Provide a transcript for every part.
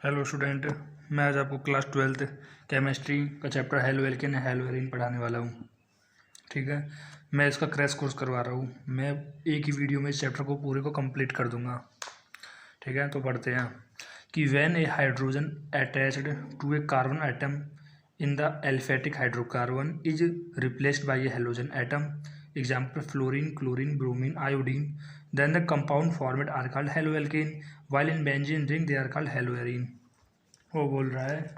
Hello student. मैं आज आपको क्लास 12th केमिस्ट्री का chapter halo alkane hello arene पढ़ाने वाला हूँ। ठीक है, मैं इसका क्रैश कोर्स करवा रहा हूँ। मैं एक ही वीडियो में इस चैप्टर को पूरे को कंप्लीट कर दूंगा। ठीक है, तो पढ़ते हैं कि when a hydrogen attached to a carbon atom in the aliphatic hydrocarbon is replaced by a halogen atom, example fluorine, chlorine, bromine, iodine, then the compound formed are called haloalkane, while in benzene ring they are called haloarine। वो बोल रहा है,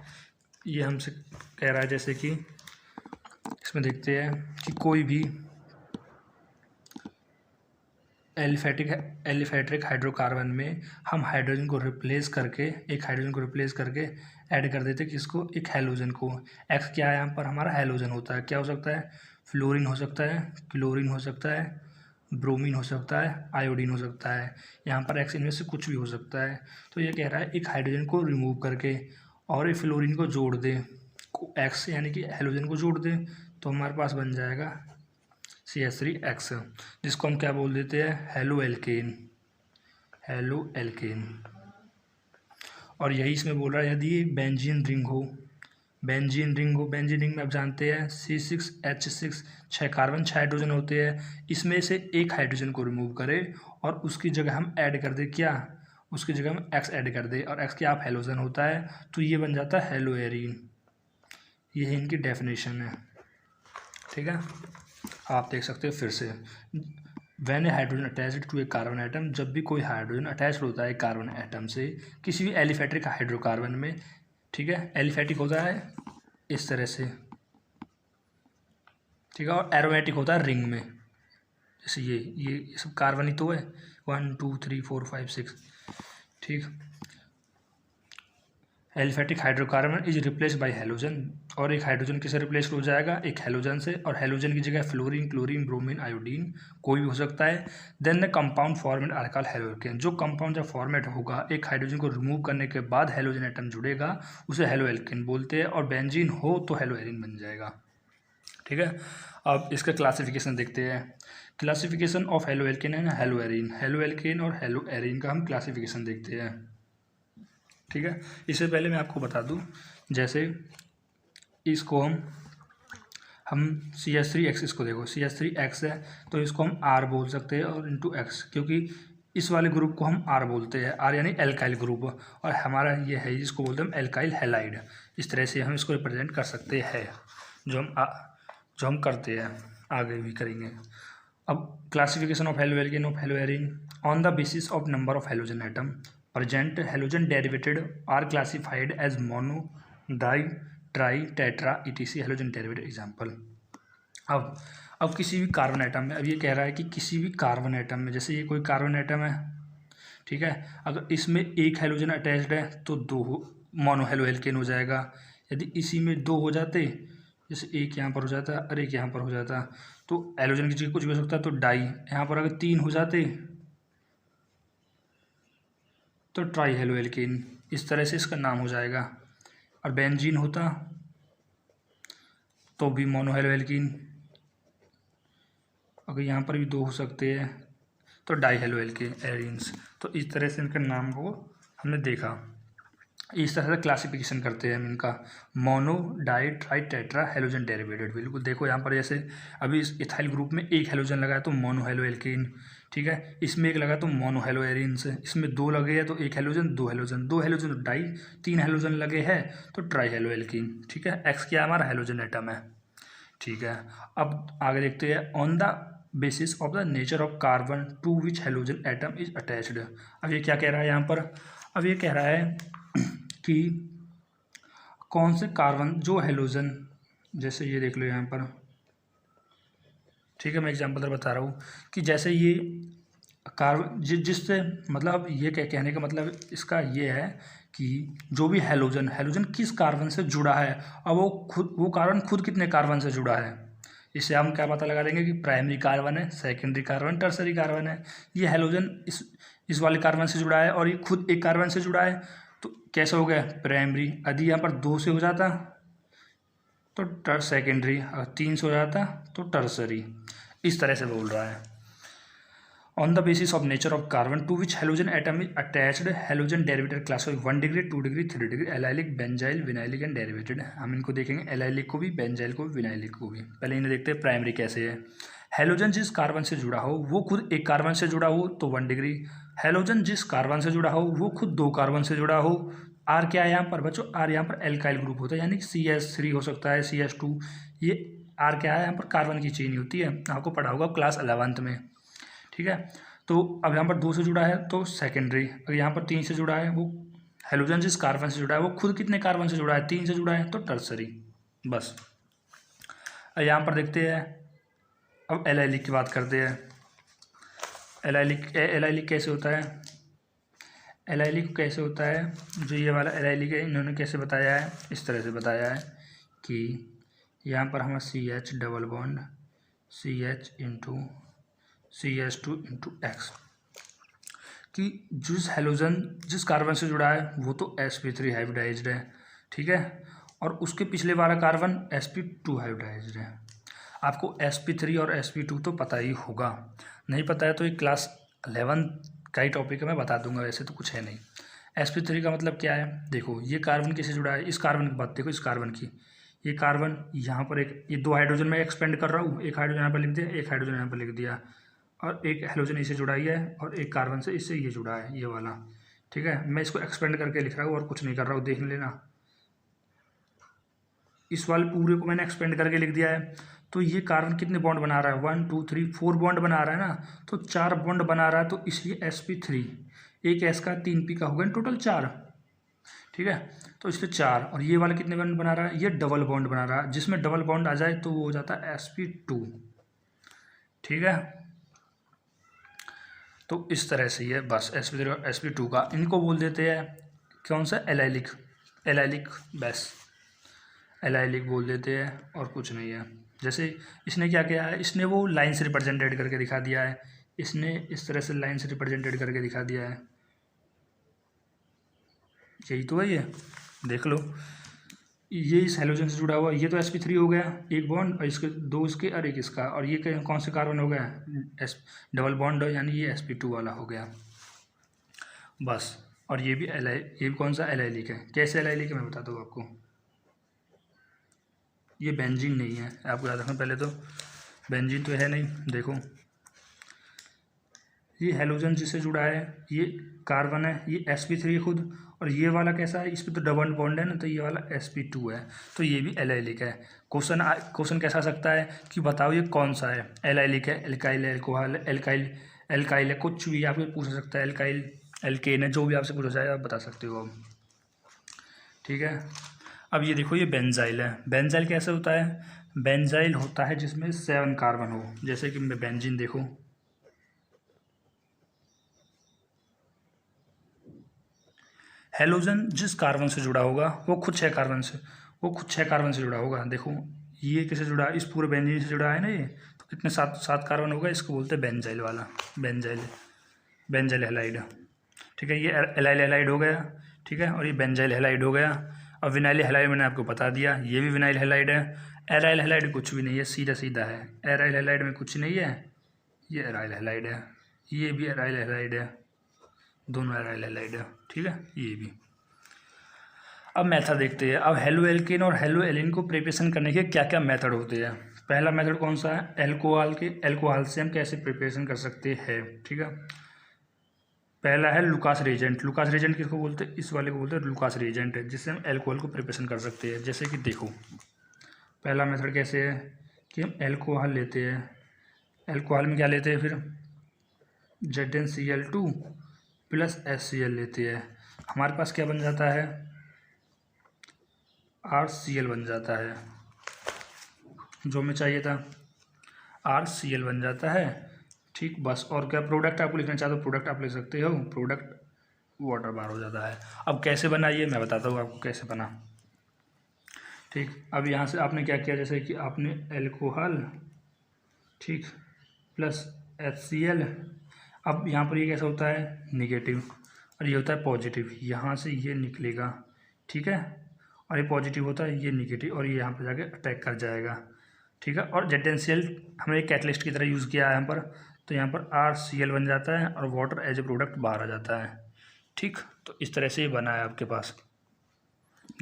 ये हमसे कह रहा है जैसे कि इसमें देखते हैं कि कोई भी एलिफेटिक हाइड्रोकार्बन में हम हाइड्रोजन को रिप्लेस करके ऐड कर देते किसको, एक हैलोजन को। एक्स क्या है यहाँ पर, हमारा हैलोजन होता है। क्या हो सकता है, फ्लोरीन हो सकता है, क्लोरीन हो सकता है, ब्रोमीन हो सकता है, आयोडीन हो सकता है। यहाँ पर एक्स इनमें से कुछ भी हो सकता है। तो ये कह रहा है एक हाइड्रोजन को रिमूव करके और एक फ्लोरीन को जोड़ दे, एक्स यानी कि हेलोजन को जोड़ दे, तो हमारे पास बन जाएगा CH3X, जिसको हम क्या बोल देते हैं, हेलो एल्केन। और यही इसमें बोल रहा है यदि बेंजीन रिंग में आप जानते हैं C6H6 6 कार्बन 6 हाइड्रोजन होते हैं। इसमें से एक हाइड्रोजन को रिमूव करें और उसकी जगह हम ऐड कर दें क्या, उसकी जगह हम X ऐड कर दें और X क्या आप हेलोजन होता है, तो ये बन जाता है हेलो एरीन। ये इनकी डेफिनेशन है। ठीक है, आप देख सकते हो फिर से, when a hydrogen attached to a carbon atom, जब भी कोई हाइड्रोजन अटैच होता है कार्बन एटम से किसी भी एलिफेटिक हाइड्रोकार्बन में। ठीक है, एलिफेटिक होता है इस तरह से, ठीक है, और एरोमेटिक होता है रिंग में, जैसे ये सब कार्बन ही तो है, 1 2 3 4 5 6। ठीक, aliphatic hydrocarbon is replaced by halogen, और एक हाइड्रोजन किसे रिप्लेस हो जाएगा, एक हेलोजन से, और हेलोजन की जगह फ्लोरीन, क्लोरीन, ब्रोमीन, आयोडीन कोई भी हो सकता है। Then the compound formed are called haloalkane. जो कंपाउंड जब फॉर्मेट होगा एक हाइड्रोजन को रिमूव करने के बाद हेलोजन एटम जुड़ेगा उसे हेलोएल्केन बोलते हैं, और बेंजीन हो तो हेलोएरीन बन जाएगा। ठीक है, अब इसका क्लासिफिकेशन देखते हैं। Classification of haloalkane and haloalkane और हेलोएरीन का हम क्लासिफिकेशन देखते हैं। ठीक है, इससे पहले मैं आपको बता दूं, जैसे इसको हम CH3X, इसको देखो CH3X है तो इसको हम R बोल सकते हैं और इंटू X, क्योंकि इस वाले ग्रुप को हम R बोलते हैं, R यानी एल्काइल ग्रुप, और हमारा ये है जिसको बोलते हैं हम एल्काइल हैलाइड। इस तरह से हम इसको रिप्रेजेंट कर सकते हैं, जो हम करते हैं, आगे भी करेंगे। अब classification of haloalkane of haloarene on the basis of number of halogen atom present halogen derivated are classified as mono, di, tri, tetra etc halogen derivative example। अब किसी भी कार्बन एटम में, अब ये कह रहा है कि किसी भी कार्बन एटम में, जैसे ये कोई कार्बन एटम है, ठीक है, अगर इसमें एक हेलोजन अटैच्ड है तो दो मोनो हेलोएल्केन हो जाएगा। यदि इसी में दो हो जाते, जैसे एक यहाँ पर हो जाता और एक यहाँ पर हो जाता, तो हेलोजन की जगह कुछ भी हो सकता है, तो डाई। यहाँ पर अगर 3 हो जाते तो ट्राई हेलोएल्केन, इस तरह से इसका नाम हो जाएगा। और बेंजीन होता तो भी मोनो हेलोएल्केन, अगर यहाँ पर भी 2 हो सकते हैं तो डाई हेलोएल्केन्स। तो इस तरह से इनका नाम को हमने देखा। इस तरह से क्लासिफिकेशन करते हैं हम इनका, mono, di, tri, tetra halogen derivatives. बिल्कुल देखो यहाँ पर जैसे अभी इस इथाइल ग्रुप में एक हेलोजन लगा है तो मोनो हेलोएल्केन, ठीक है, इसमें एक लगा तो मोनो हेलोएरीन्स, इसमें 2 लगे हैं तो एक हेलोजन, 2 हेलोजन, 2 हेलोजन तो डाई, 3 हेलोजन लगे हैं तो ट्राई हेलोएल्केन। ठीक है, एक्स क्या हमारा हेलोजन एटम है। ठीक है, अब आगे देखते हैं, on the basis of the nature of carbon to which halogen atom is attached. अब ये क्या कह रहा है यहाँ पर, अब ये कह रहा है कि कौन से कार्बन जो हेलोजन, जैसे ये देख लो यहाँ पर, ठीक है, मैं एग्जांपल बता रहा हूँ कि जैसे ये कार्बन जिससे मतलब ये कहने का मतलब इसका ये है कि जो भी हेलोजन किस कार्बन से जुड़ा है, और वो कार्बन खुद कितने कार्बन से जुड़ा है, इससे हम क्या पता लगा देंगे कि प्राइमरी कार्बन है, सेकेंडरी कार्बन, टर्सरी कार्बन है। ये हेलोजन इस वाले कार्बन से जुड़ा है और ये खुद एक कार्बन से जुड़ा है, तो कैसे हो गया प्राइमरी। यदि यहाँ पर 2 से हो जाता तो सेकेंडरी, और 3 से हो जाता तो टर्सरी। इस तरह से बोल रहा है। On the basis of nature of carbon to which halogen atom is attached halogen derivatives class of 1 degree 2 degree 3 degree allylic benzyl vinylic and derivatives. हम इनको देखेंगे, एलाइलिक को भी, बेंजाइल को भी, विनाइलिक को भी। पहले इन्हें देखते हैं प्राइमरी कैसे है। हेलोजन जिस कार्बन से जुड़ा हो वो खुद एक कार्बन से जुड़ा हो तो 1 डिग्री। हेलोजन जिस कार्बन से जुड़ा हो वो खुद 2 कार्बन से जुड़ा हो। आर क्या है यहाँ पर बच्चों? आर यहाँ पर एल्काइल ग्रुप होता है, यानी CH3 हो सकता है, CH2। ये आर क्या है यहाँ पर? कार्बन की चेन होती है, आपको पढ़ा होगा क्लास 11th में, ठीक है। तो अब यहाँ पर 2 से जुड़ा है तो सेकेंडरी, अगर यहाँ पर 3 से जुड़ा है, वो हेलोजन जिस कार्बन से जुड़ा है वो खुद कितने कार्बन से जुड़ा है? 3 से जुड़ा है तो टर्सरी। बस अब यहाँ पर देखते हैं, अब एलाइलिक की बात करते हैं। एलाइलिक कैसे होता है? एलाइलिक कैसे होता है? जो ये वाला एलाइलिक है इन्होंने कैसे बताया है? इस तरह से बताया है कि यहाँ पर हमारा CH double bond CH into CH2 into X, कि जिस हेलोजन जिस कार्बन से जुड़ा है वो तो sp3 हाइब्रिडाइज्ड है, ठीक है, और उसके पिछले वाला कार्बन sp2 हाइब्रिडाइज्ड है। आपको sp3 और sp2 तो पता ही होगा, नहीं पता है तो ये क्लास 11 का ही टॉपिक है, मैं बता दूंगा, वैसे तो कुछ है नहीं। sp3 का मतलब क्या है? देखो ये कार्बन किससे जुड़ा है? इस कार्बन की बात देखो, इस कार्बन की, ये कार्बन यहाँ पर एक, ये 2 हाइड्रोजन में एक्सपेंड कर रहा हूँ, एक हाइड्रोजन यहाँ पर लिख दिया, एक हाइड्रोजन यहाँ पर लिख दिया, और एक हेलोजन इससे जुड़ा ही है और एक कार्बन से इससे ये जुड़ा है, ये वाला, ठीक है। मैं इसको एक्सपेंड करके लिख रहा हूँ और कुछ नहीं कर रहा हूँ, देख लेना। इस वाले पूरे को मैंने एक्सपेंड करके लिख दिया है। तो ये कार्बन कितने बॉन्ड बना रहा है? 1 2 3 4 बॉन्ड बना रहा है ना, तो 4 बॉन्ड बना रहा है, तो इसलिए sp3, एक S का 3 P का होगा, टोटल 4, ठीक है। तो इसलिए 4, और ये वाला कितने बॉन्ड बना रहा है? ये डबल बॉन्ड बना रहा है, जिसमें डबल बॉन्ड आ जाए तो वो हो जाता है sp2, ठीक है। तो इस तरह से ये बस sp3 और sp2 का, इनको बोल देते हैं कौन सा? एलाइलिक, एलाइलिक, बस एलाइलिक बोल देते हैं और कुछ नहीं है। जैसे इसने क्या किया है, इसने वो लाइन से रिप्रेजेंटेड करके दिखा दिया है, इसने इस तरह से लाइन से रिप्रेजेंटेड करके दिखा दिया है, यही तो है, ये देख लो, ये इस हेलोजन से जुड़ा हुआ, ये तो sp3 हो गया एक बॉन्ड, और इसके 2 इसके और एक इसका, और ये कौन से कार्बन हो गया? एस डबल बॉन्ड, यानी ये sp2 वाला हो गया, बस। और ये भी ये भी कौन सा? एलाइलिक है। कैसे एलाइलिक है मैं बताता हूँ आपको, ये बेंजीन नहीं है, आपको याद रखना, पहले तो बेंजीन तो है नहीं। देखो ये हेलोजन जिससे जुड़ा है ये कार्बन है, ये sp3 खुद, और ये वाला कैसा है? इस पर तो डबल बॉन्ड है ना, तो ये वाला sp2 है, तो ये भी एलाइलिक है। क्वेश्चन कैसा आ सकता है कि बताओ ये कौन सा है? एलाइलिक है, एल्काइल, एल्कोहल, एल्काइल है, कुछ भी आपको पूछ सकता है, एल्काइल, एल्केन है, जो भी आपसे पूछा जाए आप बता सकते हो, ठीक है। अब ये देखो ये बेंजाइल है। बेंजाइल कैसे होता है? बेंजाइल होता है जिसमें 7 कार्बन हो, जैसे कि बेंजीन देखो, हेलोजन जिस कार्बन से जुड़ा होगा वो खुद 6 कार्बन से जुड़ा होगा। देखो ये किससे जुड़ा है? इस पूरे बेंजीन से जुड़ा है ना, ये तो कितने 7 कार्बन होगा, इसको बोलते हैं बेंजाइल वाला, बेंजाइल हैलाइड, ठीक है। ये एलाइल हैलाइड हो गया, ठीक है, और ये बेंजाइल हैलाइड हो गया। अब विनाइल हैलाइड मैंने आपको बता दिया, ये भी विनाइल हैलाइड है। एराइल हैलाइड कुछ भी नहीं है, सीधा सीधा है, एराइल हैलाइड में कुछ नहीं है, ये एराइल हैलाइड है, ये भी एराइल हैलाइड है, दोनों एराइल हैलाइड है, ठीक है, ये भी। अब मेथड देखते हैं। अब हेलो एल्केन और हेलो एलिन को प्रिपरेशन करने के क्या क्या मेथड होते हैं। पहला मेथड कौन सा है? एल्कोहल से हम कैसे प्रिपरेशन कर सकते हैं, ठीक है। पहला है लुकास रिएजेंट। लुकास रिएजेंट किसको बोलते हैं? इस वाले को बोलते हैं लुकास रिएजेंट, जिससे हम एल्कोहल को प्रिपरेशन कर सकते हैं। जैसे कि देखो पहला मेथड कैसे है कि हम एल्कोहल लेते हैं, एल्कोहल में क्या लेते हैं फिर? ZnCl2 प्लस HCl लेते हैं, हमारे पास क्या बन जाता है? RCl बन जाता है, जो हमें चाहिए था RCl बन जाता है, ठीक। बस और क्या प्रोडक्ट आपको लिखना चाहते हो? प्रोडक्ट आप लिख सकते हो, प्रोडक्ट वाटर बार हो जाता है। अब कैसे बना ये मैं बताता हूँ आपको कैसे बना, ठीक। अब यहाँ से आपने क्या किया, जैसे कि आपने एल्कोहल, ठीक, प्लस HCl। अब यहाँ पर ये कैसा होता है? निगेटिव, और ये होता है पॉजिटिव, यहाँ से ये निकलेगा, ठीक है, और ये पॉजिटिव होता है, ये निगेटिव, और ये यहाँ पर जाके अटैक कर जाएगा, ठीक है। और ZnCl हमने एक कैटलिस्ट की तरह यूज़ किया है यहाँ पर, तो यहाँ पर RCl बन जाता है और वाटर एज ए प्रोडक्ट बाहर आ जाता है। ठीक, तो इस तरह से ये बना है आपके पास,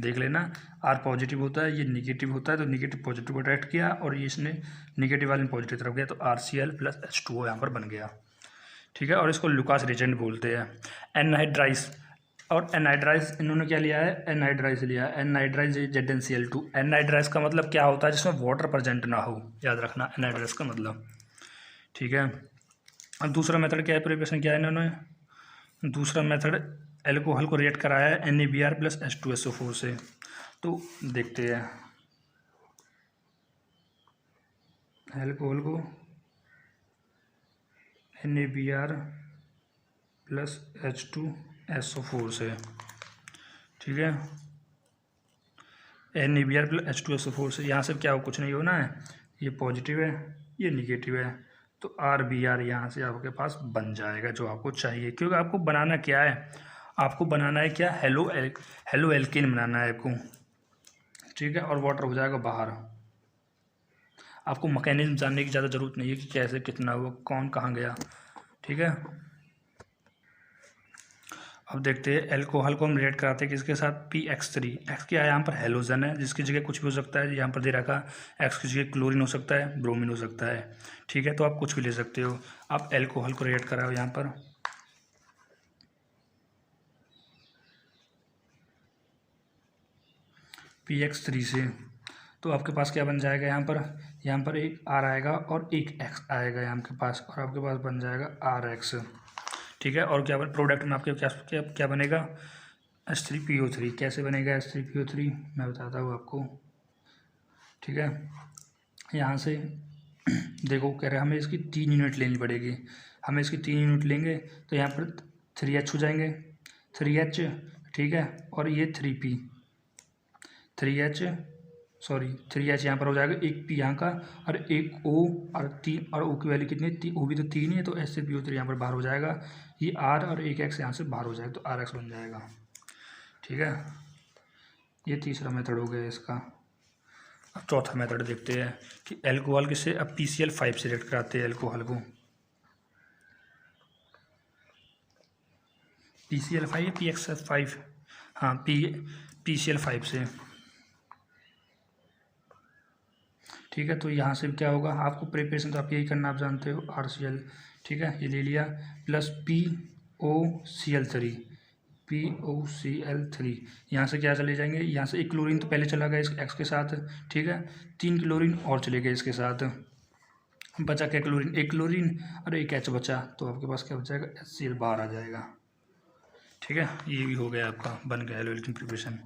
देख लेना। R पॉजिटिव होता है, ये निगेटिव होता है, तो निगेटिव पॉजिटिव को अट्रैक्ट किया और ये इसने निगेटिव वाले में पॉजिटिव तरफ गया, तो RCl प्लस H2O यहाँ पर बन गया। ठीक है, और इसको लुकास रिएजेंट बोलते हैं। एनहाइड्राइज और एनहाइड्राइज, इन्होंने क्या लिया है, एनहाइड्राइज लिया है। एनहाइड्राइज ZnCl2। एनहाइड्राइज का मतलब क्या होता है, जिसमें वाटर प्रेजेंट ना हो, याद रखना एनहाइड्राइज का मतलब। ठीक है, अब दूसरा मेथड क्या है, प्रिपरेशन क्या है इन्होंने, दूसरा मेथड एल्कोहल को रिएक्ट कराया है NaBr प्लस H2SO4 से। तो देखते हैं, एल्कोहल को NaBr प्लस H2SO4 से। ठीक है, NaBr प्लस H2SO4 से, यहाँ से क्या हो, कुछ नहीं होना है, ये पॉजिटिव है, ये निगेटिव है, तो RBr यहाँ से आपके पास बन जाएगा जो आपको चाहिए। क्योंकि आपको बनाना क्या है, आपको बनाना है क्या, हेलो एल्केन बनाना है आपको। ठीक है, और वाटर हो जाएगा बाहर। आपको मैकेनिज्म जानने की ज़्यादा ज़रूरत नहीं है कि कैसे कितना हुआ, कौन कहाँ गया। ठीक है, अब देखते हैं एल्कोहल को हम रिएक्ट कराते हैं किसके साथ, PX3। एक्स क्या है, यहाँ पर हेलोजन है, जिसकी जगह कुछ भी हो सकता है, यहाँ पर दे रखा एक्स की जगह क्लोरीन हो सकता है, ब्रोमीन हो सकता है। ठीक है, तो आप कुछ भी ले सकते हो। आप एल्कोहल को रिएक्ट कराओ यहाँ पर, PX3 से, तो आपके पास क्या बन जाएगा, यहाँ पर एक R आएगा और एक X आएगा यहाँ के पास, और आपके पास बन जाएगा RX। ठीक है, और क्या प्रोडक्ट में आपके क्या बनेगा, H3PO3। कैसे बनेगा H3PO3, मैं बताता हूँ आपको। ठीक है, यहाँ से देखो कह रहे हैं हमें इसकी 3 यूनिट लेनी पड़ेगी, हमें इसकी 3 यूनिट लेंगे तो यहाँ पर 3H हो जाएंगे, 3H। ठीक है, और ये 3P, 3H यहाँ पर हो जाएगा, एक P यहाँ का और एक O, और 3, और O की वैल्यू कितनी, O भी तो 3 ही है, तो HCPO3 यहाँ पर बाहर हो जाएगा, ये R और एक X यहाँ से बाहर हो जाएगा, तो RX बन जाएगा। ठीक है, ये तीसरा मेथड हो गया इसका। अब चौथा मेथड देखते हैं कि एल्कोहल किससे, अब PCl5 से रिएक्ट कराते हैं एल्कोहल को, PCl5 या PX5, हाँ PCl5 से। ठीक है, तो यहाँ से क्या होगा, आपको प्रिपरेशन तो आप यही करना, आप जानते हो, RCl। ठीक है, ये ले लिया, प्लस POCl3, यहाँ से क्या चले जाएंगे, यहाँ से एक क्लोरीन तो पहले चला गया इस X के साथ। ठीक है, 3 क्लोरीन और चले गए इसके साथ, बचा क्या क्लोरीन, एक क्लोरीन और एक H बचा, तो आपके पास क्या बच जाएगा, HCl बाहर आ जाएगा। ठीक है, ये भी हो गया आपका, बन गया हेलो एल्केन प्रिपरेशन।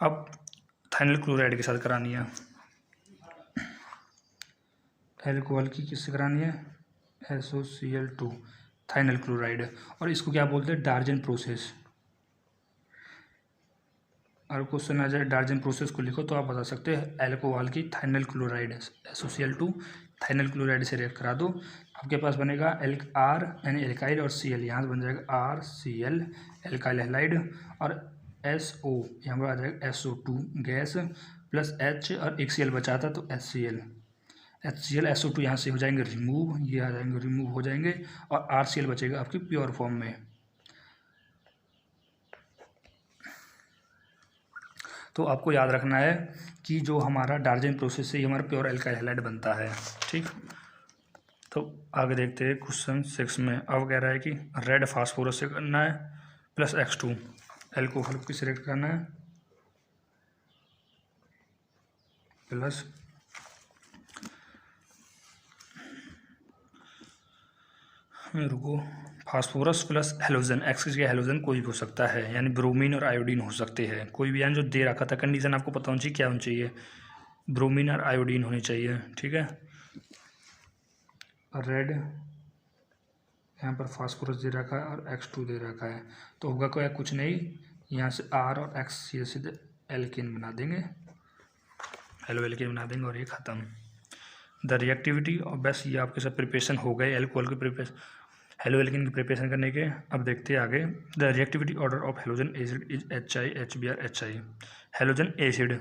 अब थाइनल क्लोराइड के साथ करानी है, एल्कोहल की किससे करानी है, SOCl2 थाइनल क्लोराइड, और इसको क्या बोलते हैं, डार्जन प्रोसेस। और क्वेश्चन आ जाए डार्जन प्रोसेस को लिखो तो आप बता सकते हैं एल्कोहल की थाइनल क्लोराइड SOCl2 थाइनल क्लोराइड से रिएक्ट करा दो, आपके पास बनेगा R यानी एल्काइल और Cl, यहाँ से बन जाएगा RCl एल्काइल हैलाइड, और SO यहाँ पर आ जाएगा SO2 गैस, प्लस H और एक Cl बचा था तो HCl SO2 यहाँ से हो जाएंगे रिमूव, ये आ जाएंगे रिमूव हो जाएंगे, और RCl बचेगा आपकी प्योर फॉर्म में। तो आपको याद रखना है कि जो हमारा डार्जन प्रोसेस से ही हमारा प्योर एल्काइल हैलाइड बनता है। ठीक, तो आगे देखते हैं क्वेश्चन 6 में। अब कह रहा है कि रेड फास्फोरस से करना है प्लस X2, एल्कोहल को सिलेक्ट करना है plus phosphorus plus halogen, x की जगह हेलोजन कोई भी हो सकता है, यानी ब्रोमीन और आयोडीन हो सकते हैं, कोई भी, यानी जो दे रखा था कंडीशन आपको पता होनी चाहिए क्या होनी चाहिए, ब्रोमीन और आयोडीन होनी चाहिए। ठीक है, रेड यहाँ पर फास्फोरस दे रखा है और X2 दे रखा है, तो होगा कोई कुछ नहीं, यहाँ से R और X ये सीधे एल्केन बना देंगे, हेलो एल्केन बना देंगे, और ये ख़त्म। द रिएक्टिविटी, और बस ये आपके सब प्रिपरेशन हो गए एल्कोहल के प्रिपरेशन, हेलो एल्केन की प्रिपरेशन करने के। अब देखते हैं आगे, the reactivity order of halogen acid is HI HBr HI। Halogen acid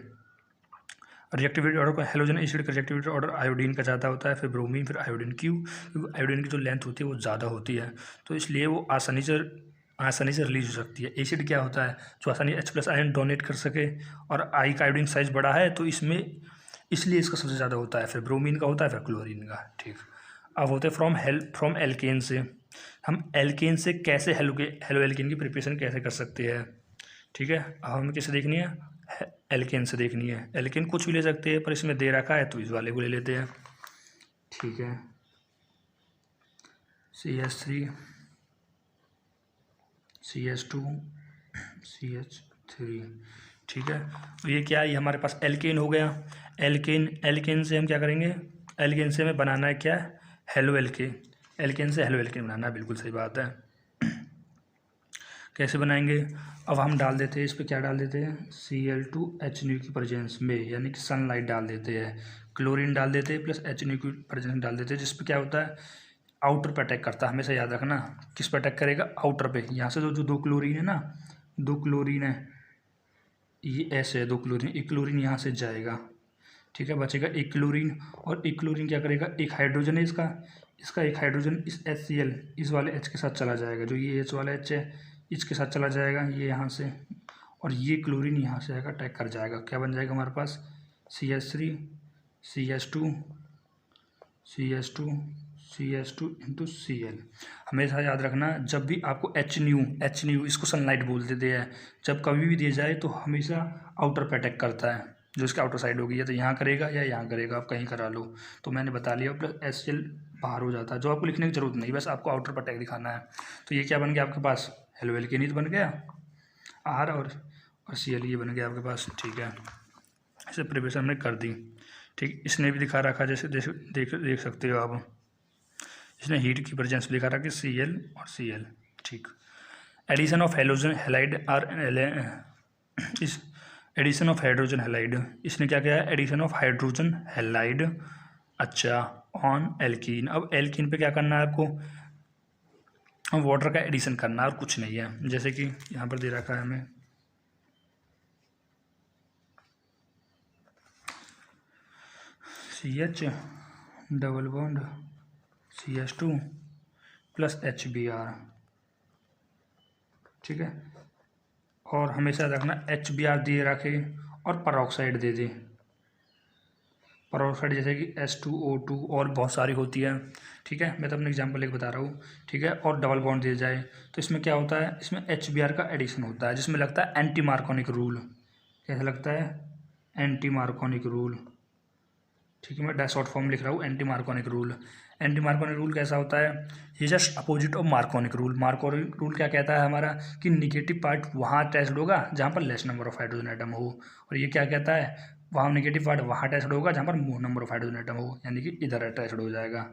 reactivity order को हेलोजन एसिड का रिएक्टिविटी ऑर्डर आयोडीन का ज़्यादा होता है, फिर ब्रोमीन, फिर आयोडीन। क्यों? क्योंकि आयोडीन की जो लेंथ होती है वो ज़्यादा होती है, तो इसलिए वो आसानी से रिलीज हो सकती है। एसिड क्या होता है? जो आसानी H+ आयन डोनेट कर सके, और आई का आयोडीन साइज बड़ा है तो इसमें इसलिए इसका सबसे ज़्यादा होता है, फिर ब्रोमीन का होता है, फिर क्लोरीन का। ठीक, अब होते हैं फ्रॉम एल्केन से। हम एल्केन से कैसे हेलो एल्केन की प्रिपरेशन कैसे कर सकते हैं? ठीक है, अब हमें कैसे देखनी है? एल्केन से देखनी है। एल्केन कुछ भी ले सकते हैं, पर इसमें दे रखा है तो इस वाले को ले लेते हैं। ठीक है, CH3 CH2 CH3। ठीक है, तो ये क्या है? ये हमारे पास एल्केन हो गया। एल्केन से हम क्या करेंगे? एल्केन से हमें बनाना है क्या? Halo alkane. एल्केन से हेलो एल्केन बनाना है, बिल्कुल सही बात है। कैसे बनाएंगे? अब हम डाल देते हैं इस पर, क्या डाल देते हैं? Cl2H की प्रेजेंस में, यानी कि सनलाइट डाल देते हैं। क्लोरीन डाल देते हैं प्लस H की प्रेजेंस डाल देते हैं, जिस पर क्या होता है? आउटर पे अटैक करता है। हमेशा याद रखना, किस पे अटैक करेगा? आउटर पे। यहाँ से जो दो क्लोरीन है ना, 2 क्लोरीन है, ये ऐसे है 2 क्लोरीन, एक क्लोरीन यहाँ से जाएगा। ठीक है, बचेगा 1 क्लोरीन, और 1 क्लोरीन क्या करेगा? एक हाइड्रोजन है इसका एक हाइड्रोजन इस HCl इस वाले H के साथ चला जाएगा, जो ये H वाला H है इसके साथ चला जाएगा, ये यहाँ से, और ये क्लोरीन यहाँ से आएगा, अटैक कर जाएगा। क्या बन जाएगा हमारे पास? CH3 CH2 CH2 CH2 into Cl। हमेशा याद रखना, जब भी आपको H न्यू इसको सनलाइट बोल देते हैं, जब कभी भी दिया जाए तो हमेशा आउटर पे अटैक करता है, जो इसका आउटर साइड होगी, या तो यहाँ करेगा या यहाँ करेगा, आप कहीं करा लो। तो मैंने बता लिया, प्लस HCl बाहर हो जाता है, जो आपको लिखने की जरूरत नहीं, बस आपको आउटर पे अटैक दिखाना है। तो ये क्या बन गया आपके पास? हेलो एल्केन बन गया, R और Cl ये बन गया आपके पास। ठीक है, इसे प्रिपरेशन हमने कर दी। ठीक, इसने भी दिखा रखा, जैसे देख सकते हो आप, इसने हीट की प्रेजेंस दिखा रखा कि Cl और Cl। ठीक, एडिशन ऑफ हेलोजन हेलाइड इस एडिशन ऑफ हाइड्रोजन हेलाइड, इसने क्या किया है? एडिशन ऑफ हाइड्रोजन हेलाइड, अच्छा, ऑन एल्कीन। अब एल्कीन पे क्या करना है आपको? वाटर का एडिशन करना है और कुछ नहीं है। जैसे कि यहाँ पर दे रखा है हमें CH double bond CH2 plus HBr। ठीक है, और हमेशा रखना HBr दिए रखे और परऑक्साइड दे दे। परऑक्साइड जैसे कि H2O2 और बहुत सारी होती है। ठीक है, मैं तो अपने एग्जाम्पल एक बता रहा हूँ। ठीक है, और डबल बॉन्ड दिया जाए तो इसमें क्या होता है? इसमें HBr का एडिशन होता है, जिसमें लगता है एंटी मार्कोनिक रूल। कैसे लगता है? Anti Markovnikov rule. ठीक है, मैं शॉर्ट फॉर्म लिख रहा हूँ, anti Markovnikov rule. Anti Markovnikov rule कैसा होता है? ये just opposite of मार्कोनिक rule. मार्कोनिक rule क्या कहता है हमारा? कि निगेटिव पार्ट वहाँ अटैच्ड होगा जहाँ पर less number of hydrogen atom हो, और ये क्या कहता है? वहाँ निगेटिव पार्ट वहाँ अटैच्ड होगा जहाँ पर मोर नंबर ऑफ हाइड्रोजन एटम हो, यानी कि इधर अटैच्ड हो जाएगा।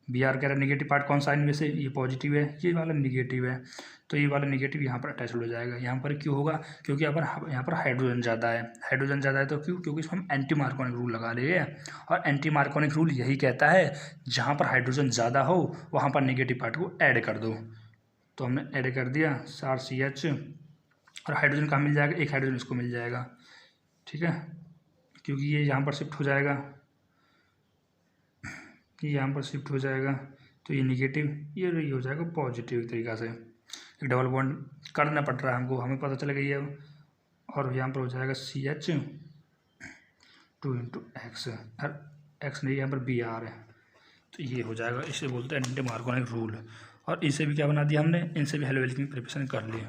Br कह रहा है निगेटिव पार्ट कौन सा इनमें से? ये पॉजिटिव है, ये वाला निगेटिव है, तो ये वाला निगेटिव यहाँ पर अटैच हो जाएगा। यहाँ पर क्यों होगा? क्योंकि यहाँ पर हाइड्रोजन ज़्यादा है। हाइड्रोजन ज़्यादा है तो क्यों? क्योंकि इसमें हम एंटी मार्कोनिक रूल लगा रहे हैं, और एंटी मार्कोनिक रूल यही कहता है जहाँ पर हाइड्रोजन ज़्यादा हो वहाँ पर निगेटिव पार्ट को ऐड कर दो। तो हमने ऐड कर दिया CH, और हाइड्रोजन कहाँ मिल जाएगा? एक हाइड्रोजन इसको मिल जाएगा। ठीक है, क्योंकि ये यहाँ पर शिफ्ट हो जाएगा, ये यहाँ पर शिफ्ट हो जाएगा, तो ये निगेटिव, ये हो जाएगा पॉजिटिव तरीक़ा से। एक डबल बॉन्ड करना पड़ रहा है हमको, हमें पता चल गई है। और यहाँ पर हो जाएगा CH 2 इंटू X, और X नहीं, यहाँ पर Br है, तो ये हो जाएगा। इसे बोलते हैं एंटी मार्कोनिक रूल। और इसे भी क्या बना दिया हमने? इनसे भी हेलो एल्केन की प्रिपरेशन कर ली।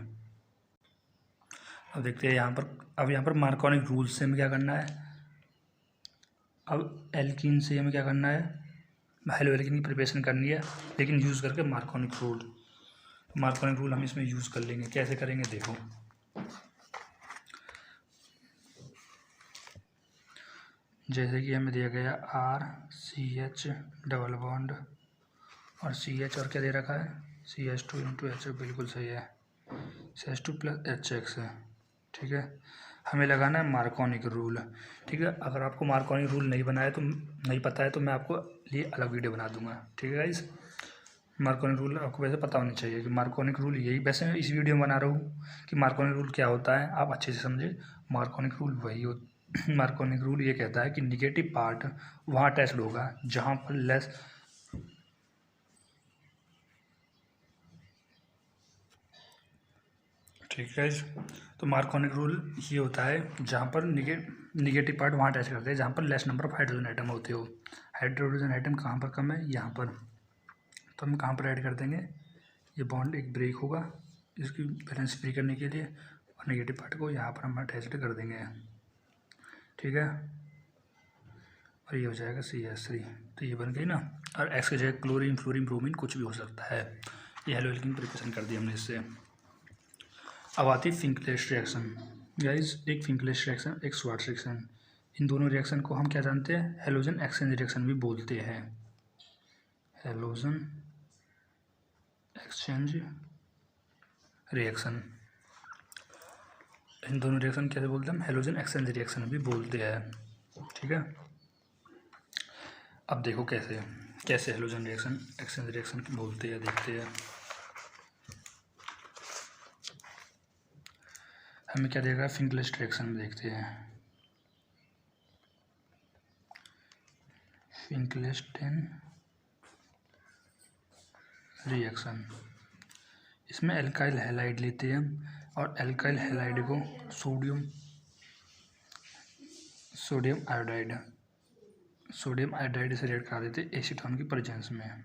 अब देखते हैं यहाँ पर, अब यहाँ पर मार्कोनिक रूल से हमें क्या करना है? अब एल्कीन से हमें क्या करना है? हेलो एल्केन की प्रिपरेशन करनी है, लेकिन यूज़ करके मार्कोनिक रूल। मार्कोनिक रूल हम इसमें यूज़ कर लेंगे। कैसे करेंगे देखो, जैसे कि हमें दिया गया RCH डबल बॉन्ड और CH, और क्या दे रखा है? CH2 इंटू H, बिल्कुल सही है, CH2 प्लस HX है। ठीक है, हमें लगाना है मार्कोनिक रूल। ठीक है, अगर आपको मार्कोनिक रूल नहीं बनाया तो नहीं पता है तो मैं आपको लिए अलग वीडियो बना दूंगा। ठीक है गाइस, मार्कोनिक रूल आपको वैसे पता होना चाहिए कि मार्कोनिक रूल यही, वैसे मैं इस वीडियो में बना रहा हूँ कि मार्कोनिक रूल क्या होता है, आप अच्छे से समझे। मार्कोनिक रूल मार्कोनिक रूल ये कहता है कि निगेटिव पार्ट वहाँ अटैच्ड होगा जहाँ पर लेस, ठीक है। तो मार्कोनिक रूल ये होता है जहाँ पर निगेटिव पार्ट वहाँ अटैच करते हैं जहाँ पर less number of hydrogen atom होते हो। हाइड्रोजन आइटम कहाँ पर कम है, यहाँ पर, तो हम कहाँ पर ऐड कर देंगे, ये बॉन्ड एक ब्रेक होगा इसकी बैलेंस फ्री करने के लिए, और निगेटिव पार्ट को यहाँ पर हम अटैच कर देंगे, ठीक है। और ये हो जाएगा CH3, तो ये बन गई ना। और एक्स की जगह क्लोरीन, फ्लोरीन, ब्रोमीन कुछ भी हो सकता है। ये हेलो एल्कीन प्रिपरेशन कर दी हमने इससे। अब आती फिंकलेश रिएक्शन। गाइस, एक फिंकलेश रिएक्शन, एक स्वार्ट्ज रिएक्शन, इन दोनों रिएक्शन को हम क्या जानते हैं, हेलोजन एक्सचेंज रिएक्शन भी बोलते हैं। हेलोजन एक्सचेंज रिएक्शन, इन दोनों रिएक्शन कैसे बोलते हैं हम, हेलोजन एक्सचेंज रिएक्शन भी बोलते हैं, ठीक है। अब देखो कैसे कैसे हेलोजन रिएक्शन एक्सचेंज रिएक्शन बोलते हैं, देखते हैं। हमें क्या देगा, फिंकलेश रिएक्शन में देखते हैं। फिंकलेस्टेन रिएक्शन, इसमें एल्काइल हैलाइड लेते हैं और एल्काइल हैलाइड को सोडियम आयोडाइड से रिएक्ट करा देते एसीटोन की प्रेजेंस में,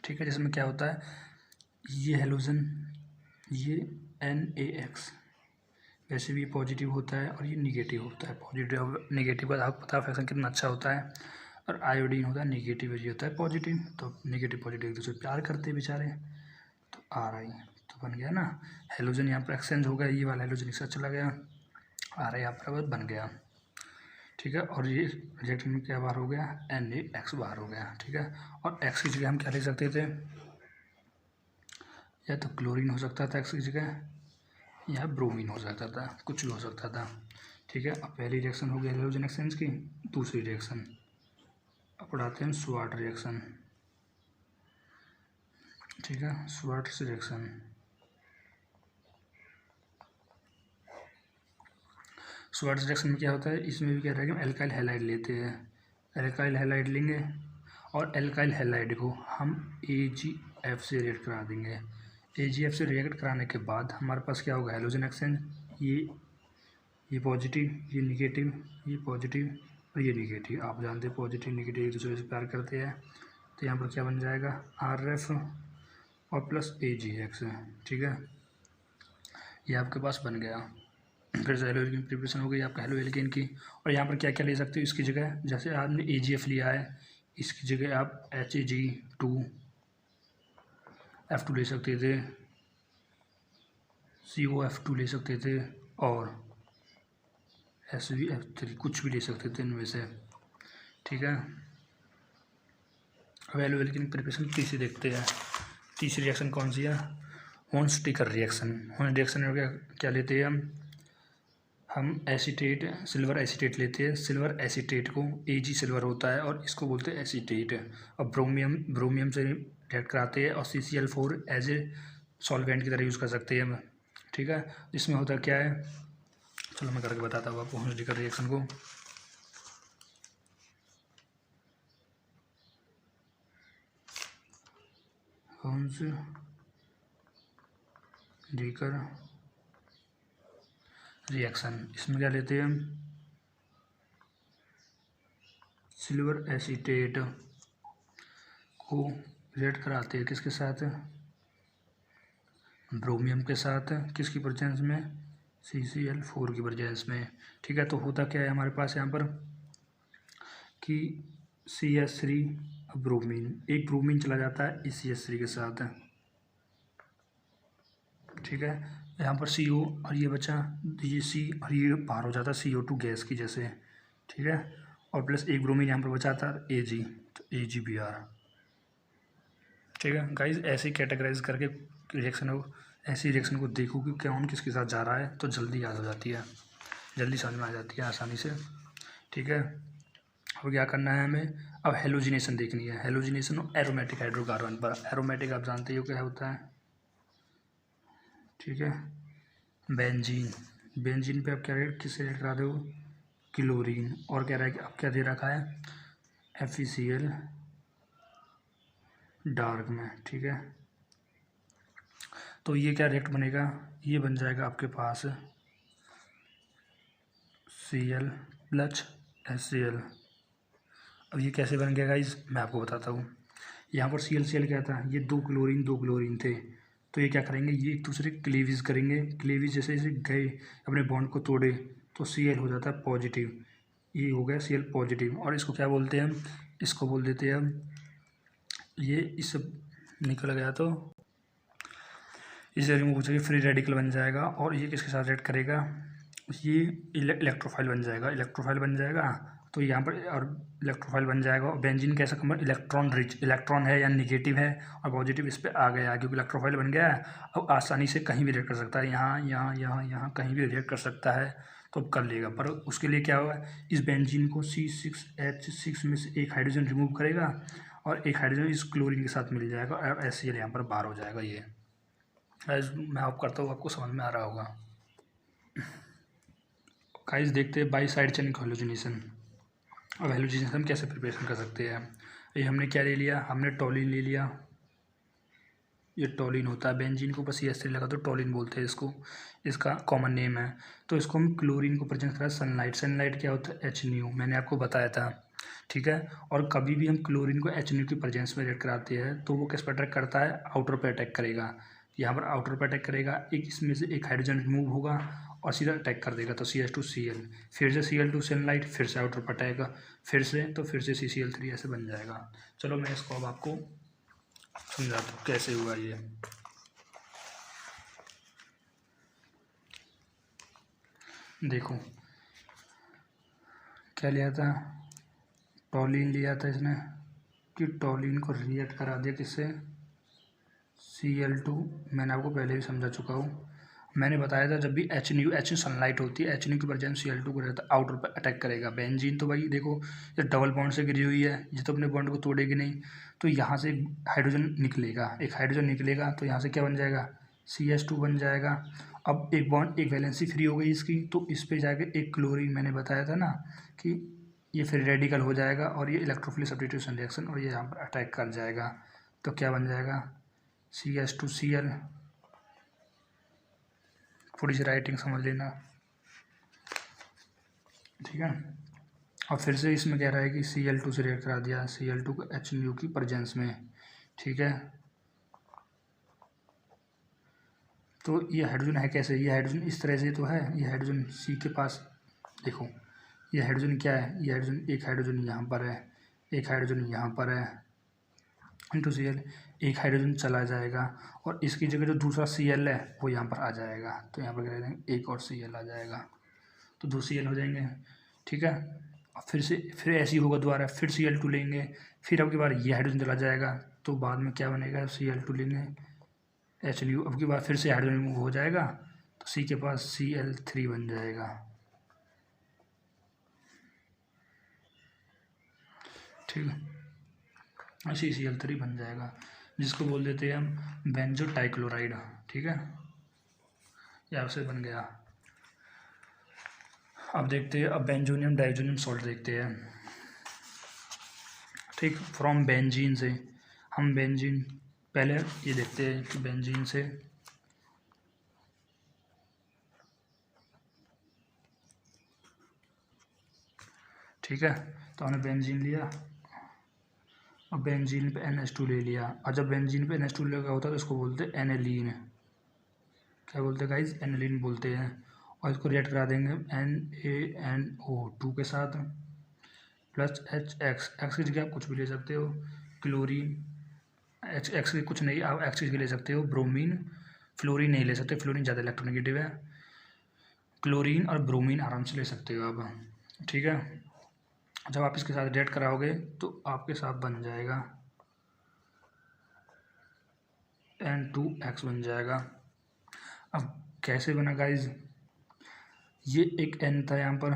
ठीक है। जिसमें क्या होता है, ये हेलोजन, ये NaX वैसे भी पॉजिटिव होता है और ये निगेटिव होता है। पॉजिटिव नेगेटिव का आपको पता है फ्रैक्शन कितना अच्छा होता है। और आयोडीन होता है निगेटिव, ये होता है पॉजिटिव। तो निगेटिव पॉजिटिव एक दूसरे प्यार करते हैं बेचारे। तो RI तो बन गया ना, हेलोजन यहाँ पर एक्सचेंज हो गया, ये वाला हेलोजन इसका चला गया, RI यहाँ पर बन गया, ठीक है। और ये रिएक्शन में क्या बाहर हो गया, NaX बाहर हो गया, ठीक है। और X की जगह हम क्या लिख सकते थे, या तो क्लोरीन हो सकता था X की जगह, या ब्रोमीन हो सकता था, कुछ भी हो सकता था, ठीक है। अब पहली रिएक्शन हो गई हेलोजन एक्सचेंज की। दूसरी रिएक्शन अब पढ़ाते हैं स्वार्ट रिएक्शन, ठीक है। स्वार्ट्ज रिएक्शन, स्वार्ट्ज रिएक्शन में क्या होता है, इसमें भी कह रहा है कि हम एल्काइल हैलाइड लेते हैं, एल्काइल हैलाइड लेंगे और एल्काइल हैलाइड को हम AgF से रिएक्ट करा देंगे। AgF से रिएक्ट कराने के बाद हमारे पास क्या होगा, हेलोजन एक्सचेंज, ये पॉजिटिव, ये निगेटिव, ये पॉजिटिव और ये निगेटिव। आप जानते हैं पॉजिटिव निगेटिव एक दूसरे से प्यार करते हैं। तो यहाँ पर क्या बन जाएगा, RF और प्लस AgX, ठीक है। ये आपके पास बन गया। फिर से हेलो एल्कीन प्रिपरेशन हो गई आपका हेलो एल्कीन की। और यहाँ पर क्या क्या ले सकते हो इसकी जगह, जैसे आपने AgF लिया है, इसकी जगह आप HAG2F2 ले सकते थे, COF2 ले सकते थे, और SVF3 कुछ भी ले सकते थे इनमें से, ठीक है। अब हेलो एल्कीन प्रिपरेशन तीसरी देखते हैं। तीसरी रिएक्शन कौन सी है, होन्स्टिकर रिएक्शन। होन्स रिएक्शन में क्या लेते हैं हम एसीटेट, सिल्वर एसीटेट लेते हैं। सिल्वर एसीटेट को Ag सिल्वर होता है और इसको बोलते हैं एसीटेट। और ब्रोमियम से रिएक्ट कराते हैं और CCl4 एज ए सॉल्वेंट की तरह यूज़ कर सकते हैं हम, ठीक है। इसमें होता क्या है, चलो मैं करके बताता हूँ आपको होन्स्टिकर रिएक्शन को। होन्स्टिकर रिएक्शन, इसमें क्या लेते हैं हम, सिल्वर एसीटेट को रिएक्ट कराते हैं किसके साथ, ब्रोमियम के साथ, किसकी प्रेजेंस में, CCl4 की प्रेजेंस में, ठीक है। तो होता क्या है हमारे पास यहाँ पर कि CH3 ब्रोमीन, एक ब्रोमीन चला जाता है इस CH3 के साथ, ठीक है। यहाँ पर CO और ये बचा, ये C और ये बाहर हो जाता है CO2 गैस की जैसे, ठीक है। और प्लस एक ब्रोमीन यहाँ पर बचा था Ag, तो AgBr, ठीक है। गाइस ऐसे ही कैटेगराइज करके रिएक्शन हो, ऐसी रिएक्शन को देखो कि कौन किसके साथ जा रहा है, तो जल्दी याद हो जाती है, जल्दी समझ में आ जाती है आसानी से, ठीक है। अब क्या करना है हमें, अब हेलोजिनेशन देखनी है। हेलोजिनेशन एरोमेटिक हाइड्रोकार्बन पर, एरोमेटिक आप जानते हो क्या होता है, ठीक है। बेंजीन, बेंजीन पे आप क्या किससे रिएक्ट करा दो, क्लोरीन, और कह रहा है कि अब क्या दे रखा है, FeCl डार्क में, ठीक है। तो ये क्या रिएक्ट बनेगा, ये बन जाएगा आपके पास Cl प्लस HCl। अब ये कैसे बन गया गाइस, मैं आपको बताता हूँ। यहाँ पर Cl क्या था, ये दो क्लोरीन थे, तो ये क्या करेंगे, ये एक दूसरे क्लीवेज करेंगे, क्लीवेज जैसे जैसे गए अपने बॉन्ड को तोड़े तो Cl हो जाता है पॉजिटिव, ये हो गया Cl पॉजिटिव। और इसको क्या बोलते हैं हम, इसको बोल देते हैं हम, ये इस निकल गया तो इसे रिमूव हो जाएगा, फ्री रेडिकल बन जाएगा, और ये किसके साथ रिएक्ट करेगा, ये इलेक्ट्रोफाइल बन जाएगा, तो यहाँ पर और इलेक्ट्रोफाइल बन जाएगा। और बेंजीन कैसा कंपाउंड, इलेक्ट्रॉन रिच, इलेक्ट्रॉन है या निगेटिव है और पॉजिटिव इस पर आ गया क्योंकि इलेक्ट्रोफाइल बन गया है। अब आसानी से कहीं भी रिएक्ट कर सकता है, यहाँ कहीं भी रिएक्ट कर सकता है, तो अब कर लेगा। पर उसके लिए क्या होगा, इस बेंजीन को C6H6 में से एक हाइड्रोजन रिमूव करेगा और एक हाइड्रोजन इस क्लोरीन के साथ मिल जाएगा और HCl यहाँ पर बाहर हो जाएगा। ये मैं आप करता हूँ, आपको समझ में आ रहा होगा। गाइस देखते हैं बाई साइड चेन हेलोजिनेशन। अब हेलोजिनेशन हम कैसे प्रिपरेशन कर सकते हैं, ये हमने क्या ले लिया, हमने टॉलिन ले लिया, ये टॉलिन होता है, बेंजीन को बस ये लगा तो टॉलिन बोलते हैं इसको, इसका कॉमन नेम है। तो इसको हम क्लोरीन को प्रेजेंट करा सनलाइट क्या होता है, HNu, मैंने आपको बताया था, ठीक है। और कभी भी हम क्लोरीन को HNu की प्रेजेंस में रिएक्ट कराते हैं तो वो किस पर अटैक करता है, आउटर पर अटैक करेगा, यहाँ पर आउटर पर अटैक करेगा, एक इसमें से एक हाइड्रोजन रिमूव होगा और सीधा अटैक कर देगा, तो CH2Cl, फिर से Cl2 सनलाइट, फिर से आउटर पर अटैक, फिर से CCl3 ऐसे बन जाएगा। चलो मैं इसको अब आपको समझाता हूँ कैसे हुआ ये। देखो क्या लिया था, टॉलिन लिया था इसने, कि टॉलिन को रिएक्ट करा दिया किससे, Cl2, मैंने आपको पहले भी समझा चुका हूँ। मैंने बताया था जब भी HNu सनलाइट होती है, HNu की प्रेजेंस Cl2 को रहता है, आउटर पर अटैक करेगा। बेंजीन तो भाई देखो ये डबल बॉन्ड से गिरी हुई है, ये तो अपने बॉन्ड को तोड़ेगी नहीं, तो यहाँ से हाइड्रोजन निकलेगा, एक हाइड्रोजन निकलेगा तो यहाँ से क्या बन जाएगा, CH2 बन जाएगा। अब एक बॉन्ड, एक वैलेंसी फ्री हो गई इसकी, तो इस पर जाकर एक क्लोरीन, मैंने बताया था ना कि ये फिर रेडिकल हो जाएगा और ये इलेक्ट्रोफिलिक सब्स्टिट्यूशन रिएक्शन, और ये यहाँ पर अटैक कर जाएगा, तो क्या बन जाएगा, CH2Cl। थोड़ी सी राइटिंग समझ लेना, ठीक है। और फिर से इसमें कह रहा है कि Cl2 से रिएक्ट करा दिया, Cl2 को HNu की प्रेजेंस में, ठीक है। तो ये हाइड्रोजन है कैसे, ये हाइड्रोजन इस तरह से तो है, ये हाइड्रोजन C के पास, देखो ये हाइड्रोजन क्या है, ये हाइड्रोजन, एक हाइड्रोजन यहाँ पर है, एक हाइड्रोजन यहाँ पर है, इंटू Cl, एक हाइड्रोजन चला जाएगा और इसकी जगह जो दूसरा Cl है वो यहाँ पर आ जाएगा, तो यहाँ पर क्या करेंगे, एक और Cl आ जाएगा, तो 2 Cl हो जाएंगे, ठीक है। और फिर ऐसे ही होगा दोबारा, फिर Cl2 लेंगे, फिर अब की बार ये हाइड्रोजन चला जाएगा, तो बाद में क्या बनेगा, Cl2 लेंगे, HNu, अब की बार फिर से हाइड्रोजन रिमूव हो जाएगा, तो C के पास Cl3 बन जाएगा, ठीक है, ऐसे Cl3 बन जाएगा, जिसको बोल देते हैं हम बेंजो टाइक्लोराइड, ठीक है, ये आपसे बन गया। अब देखते हैं, अब बेंजोनियम डाइजोनियम सॉल्ट देखते हैं, ठीक। फ्रॉम बेंजीन से हम बेंजीन, पहले ये देखते हैं कि बेंजीन से ठीक है, तो हमने बेंजीन लिया, अब बेंजीन पे NH2 ले लिया, और जब बेंजीन पे NH2 लगा होता है तो इसको बोलते हैं एनेलीन, क्या बोलते हैं गाइज, एनेलीन बोलते हैं। और इसको रिएक्ट करा देंगे NaNO2 के साथ, प्लस एक्स की जगह आप कुछ भी ले सकते हो, क्लोरीन, एक्स की कुछ नहीं, आप एक्स की ले सकते हो, ब्रोमीन, फ्लोरीन नहीं ले सकते, फ्लोरीन ज़्यादा इलेक्ट्रोनेगेटिव है, क्लोरीन और ब्रोमीन आराम से ले सकते हो आप, ठीक है। जब आप इसके साथ रिएक्ट कराओगे तो आपके साथ बन जाएगा N2X बन जाएगा। अब कैसे बना गाइज, ये एक N था यहाँ पर,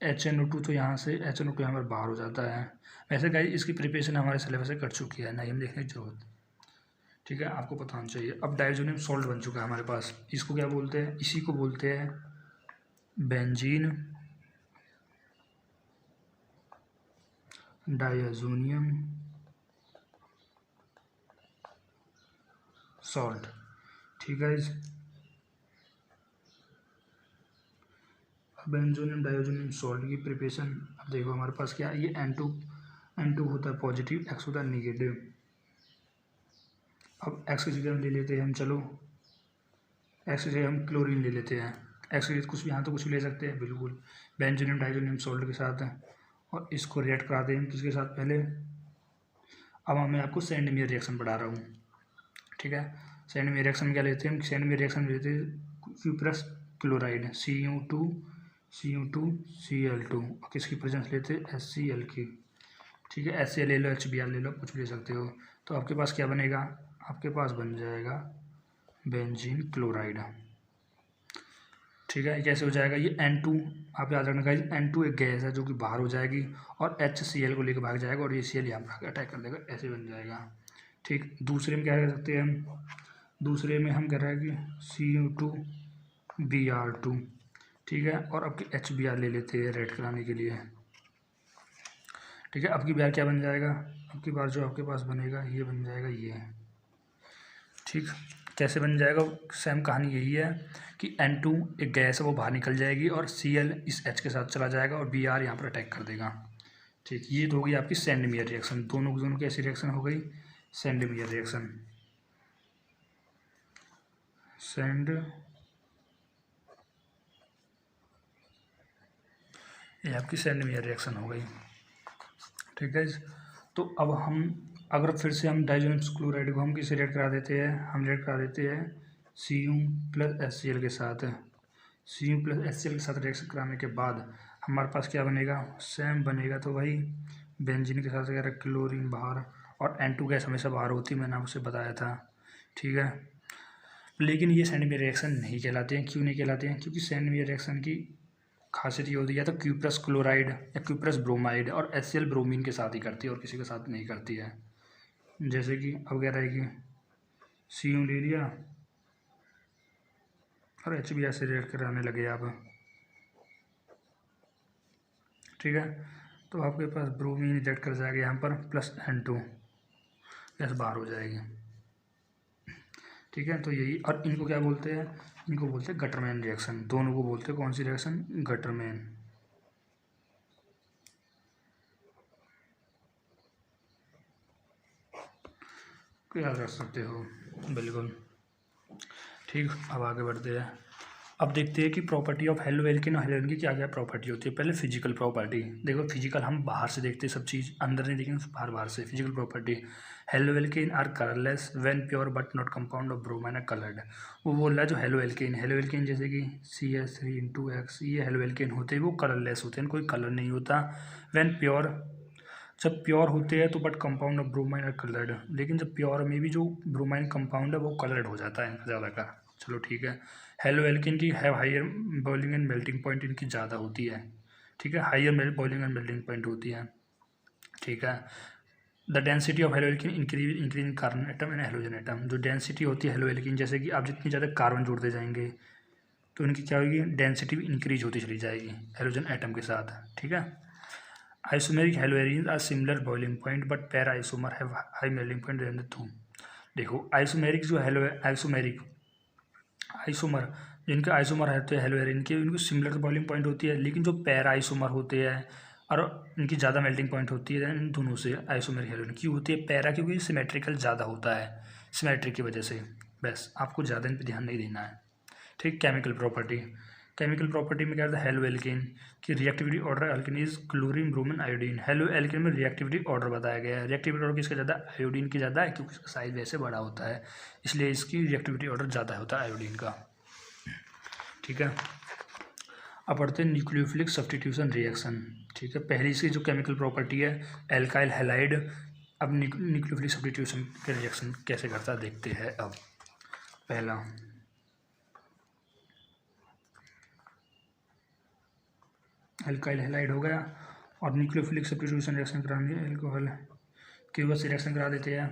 HNO2, तो यहाँ से HNO2 यहाँ पर बाहर हो जाता है। वैसे गाइज इसकी प्रिपरेशन हमारे सिलेबस से कर चुकी है, नहीं हम देखने की जरूरत, ठीक है, आपको पता होना चाहिए। अब डाइजोनियम सॉल्ट बन चुका है हमारे पास, इसको क्या बोलते हैं, इसी को बोलते हैं बेंजीन डायज़ोनियम सॉल्ट। ठीक है, बेंजोनियम डायज़ोनियम सॉल्ट की प्रिपरेशन। अब देखो हमारे पास क्या है, ये N2 होता है पॉजिटिव, X होता है निगेटिव। अब X की जगह हम ले लेते हैं, हम चलो X की जगह हम क्लोरीन ले लेते हैं। X की जगह कुछ भी, यहाँ तो कुछ भी ले सकते हैं बिल्कुल, बेंजोनियम डायज़ोनियम सॉल्ट के साथ है। और इसको रिएक्ट कराते हैं किसके साथ पहले। अब मैं आपको सेंडमेयर रिएक्शन पढ़ा रहा हूँ। ठीक है, सेंडमेयर रिएक्शन में क्या लेते हैं हम, सेंडमेयर रिएक्शन में लेते हैं क्यूप्रस क्लोराइड Cu2Cl2 और किसकी प्रेजेंस लेते हैं, HCl की। ठीक है, HCl ले लो, HBr ले लो, कुछ भी ले सकते हो। तो आपके पास क्या बनेगा, आपके पास बन जाएगा बेंजीन क्लोराइड। ठीक है, ये कैसे हो जाएगा, ये N2, आप याद रखना गाइस, N2 एक गैस है जो कि बाहर हो जाएगी और HCl को लेकर भाग जाएगा और ये Cl यहाँ पर अटैक कर देगा, ऐसे बन जाएगा। ठीक, दूसरे में क्या कर सकते हैं हम, दूसरे में हम कह रहे हैं कि Cu2Br2। ठीक है, और अब HBr ले लेते हैं रेड कराने के लिए। ठीक है, अब की बार क्या बन जाएगा, अब की बार जो आपके पास बनेगा ये बन जाएगा ये। ठीक, कैसे बन जाएगा, सेम कहानी यही है कि N2 एक गैस है वो बाहर निकल जाएगी और Cl इस H के साथ चला जाएगा और Br यहाँ पर अटैक कर देगा। ठीक, ये तो हो गई आपकी सेंडमेयर रिएक्शन, दोनों कैसी रिएक्शन हो गई, सेंडमेयर रिएक्शन। ये आपकी सेंडमेयर रिएक्शन हो गई। ठीक है, तो अब हम अगर फिर से हम डायज़ोनियम क्लोराइड को हम किसे रिएक्ट करा देते हैं, हम रिएक्ट करा देते हैं Cu प्लस HCl के साथ। Cu प्लस HCl के साथ रिएक्शन कराने के बाद हमारे पास क्या बनेगा, सेम बनेगा। तो वही बेंजीन के साथ अगर क्लोरीन बाहर और N2 गैस हमेशा बाहर होती, मैंने आपसे बताया था। ठीक है, लेकिन ये सेंडमेयर रिएक्शन नहीं कहलाते हैं। क्यों नहीं कहलाते हैं, क्योंकि सेंडमेयर रिएक्शन की खासियत ये होती है या तो क्यूप्रस क्लोराइड या क्यूप्रस ब्रोमाइड और HCl ब्रोमीन के साथ ही करती है और किसी के साथ नहीं करती है। जैसे कि अब क्या रहेगी, Cu ले लिया और HBr से रिएक्ट कराने लगे आप। ठीक है, तो आपके पास ब्रोमीन रिएक्ट कर जाएगा यहाँ पर प्लस N2 गैस बाहर हो जाएगी। ठीक है, तो यही, और इनको क्या बोलते हैं, इनको बोलते हैं गटरमैन रिएक्शन। दोनों को बोलते हैं कौन सी रिएक्शन, गटरमैन। याद रख सकते हो बिल्कुल। ठीक, अब आगे बढ़ते हैं। अब देखते हैं कि प्रॉपर्टी ऑफ हेलो एल्केन और हेलो एल्केन की क्या क्या प्रॉपर्टी होती है। पहले फिजिकल प्रॉपर्टी देखो, फिजिकल हम बाहर से देखते हैं सब चीज़, अंदर नहीं देखेंगे, बाहर से। Physical property, halo alkane are colourless when pure but not compound of bromine are coloured. वो बोल रहा है जो हेलो एल्केन जैसे कि CH3X, ये हेलो एल्केन होते हैं वो कलरलेस होते हैं, कोई कलर नहीं होता। व्हेन प्योर, जब प्योर होते हैं तो but compound of bromine are coloured, लेकिन जब प्योर में भी जो ब्रोमाइन कंपाउंड है वो कलर्ड हो जाता है ज़्यादा का। चलो ठीक है, हेलो एल्केन की have higher boiling and melting point इनकी ज़्यादा होती है। ठीक है, higher boiling and melting point होती है। ठीक है, the density of halo alkane increase in carbon atom and halogen atom. जो डेंसिटी होती है हेलो एल्केन, जैसे कि आप जितनी ज़्यादा कार्बन जोड़ते जाएंगे तो इनकी क्या होगी, डेंसिटी भी इंक्रीज होती चली जाएगी हेलोजन एटम के साथ। ठीक है, isomeric haloarene are similar boiling point but para isomer have high melting point than the two. देखो आइसोमेरिक जो हेलो आइसोमर, जिनके आइसोमर रहते हैं हेलोएरिन के, उनको सिमिलर बॉइलिंग पॉइंट होती है, लेकिन जो पैरा आइसोमर होते हैं और इनकी ज़्यादा मेल्टिंग पॉइंट होती है इन दोनों से आइसोमेरिक हेलोएरिन की होती है पैरा, क्योंकि सिमेट्रिकल ज़्यादा होता है, सिमेट्रिक की वजह से। बस आपको ज़्यादा इन पर ध्यान नहीं देना है। ठीक, केमिकल प्रॉपर्टी में क्या होता है, हेलो एल्केन की reactivity order alkane is chlorine bromine iodine. Halo alkane में रिएक्टिविटी ऑर्डर बताया गया है, रिएक्टिविटी ऑर्डर किसका ज़्यादा, आयोडीन की ज़्यादा है, क्योंकि इसका साइज वैसे बड़ा होता है, इसलिए इसकी रिएक्टिविटी ऑर्डर ज़्यादा होता है आयोडीन का। ठीक है, अब बढ़ते हैं न्यूक्लियोफिलिक सब्स्टिट्यूशन रिएक्शन। ठीक है, पहली इसकी जो केमिकल प्रॉपर्टी है एल्काइल हैलाइड। अब न्यूक्लियोफिलिक सब्स्टिट्यूशन के रिएक्शन कैसे करता है देखते हैं। अब पहला एल्काइल हैलाइड हो गया और न्यूक्लियोफिलिक सब्स्टिट्यूशन रिएक्शन कराएंगे, एल्कोहल KOH से रिएक्शन करा देते हैं।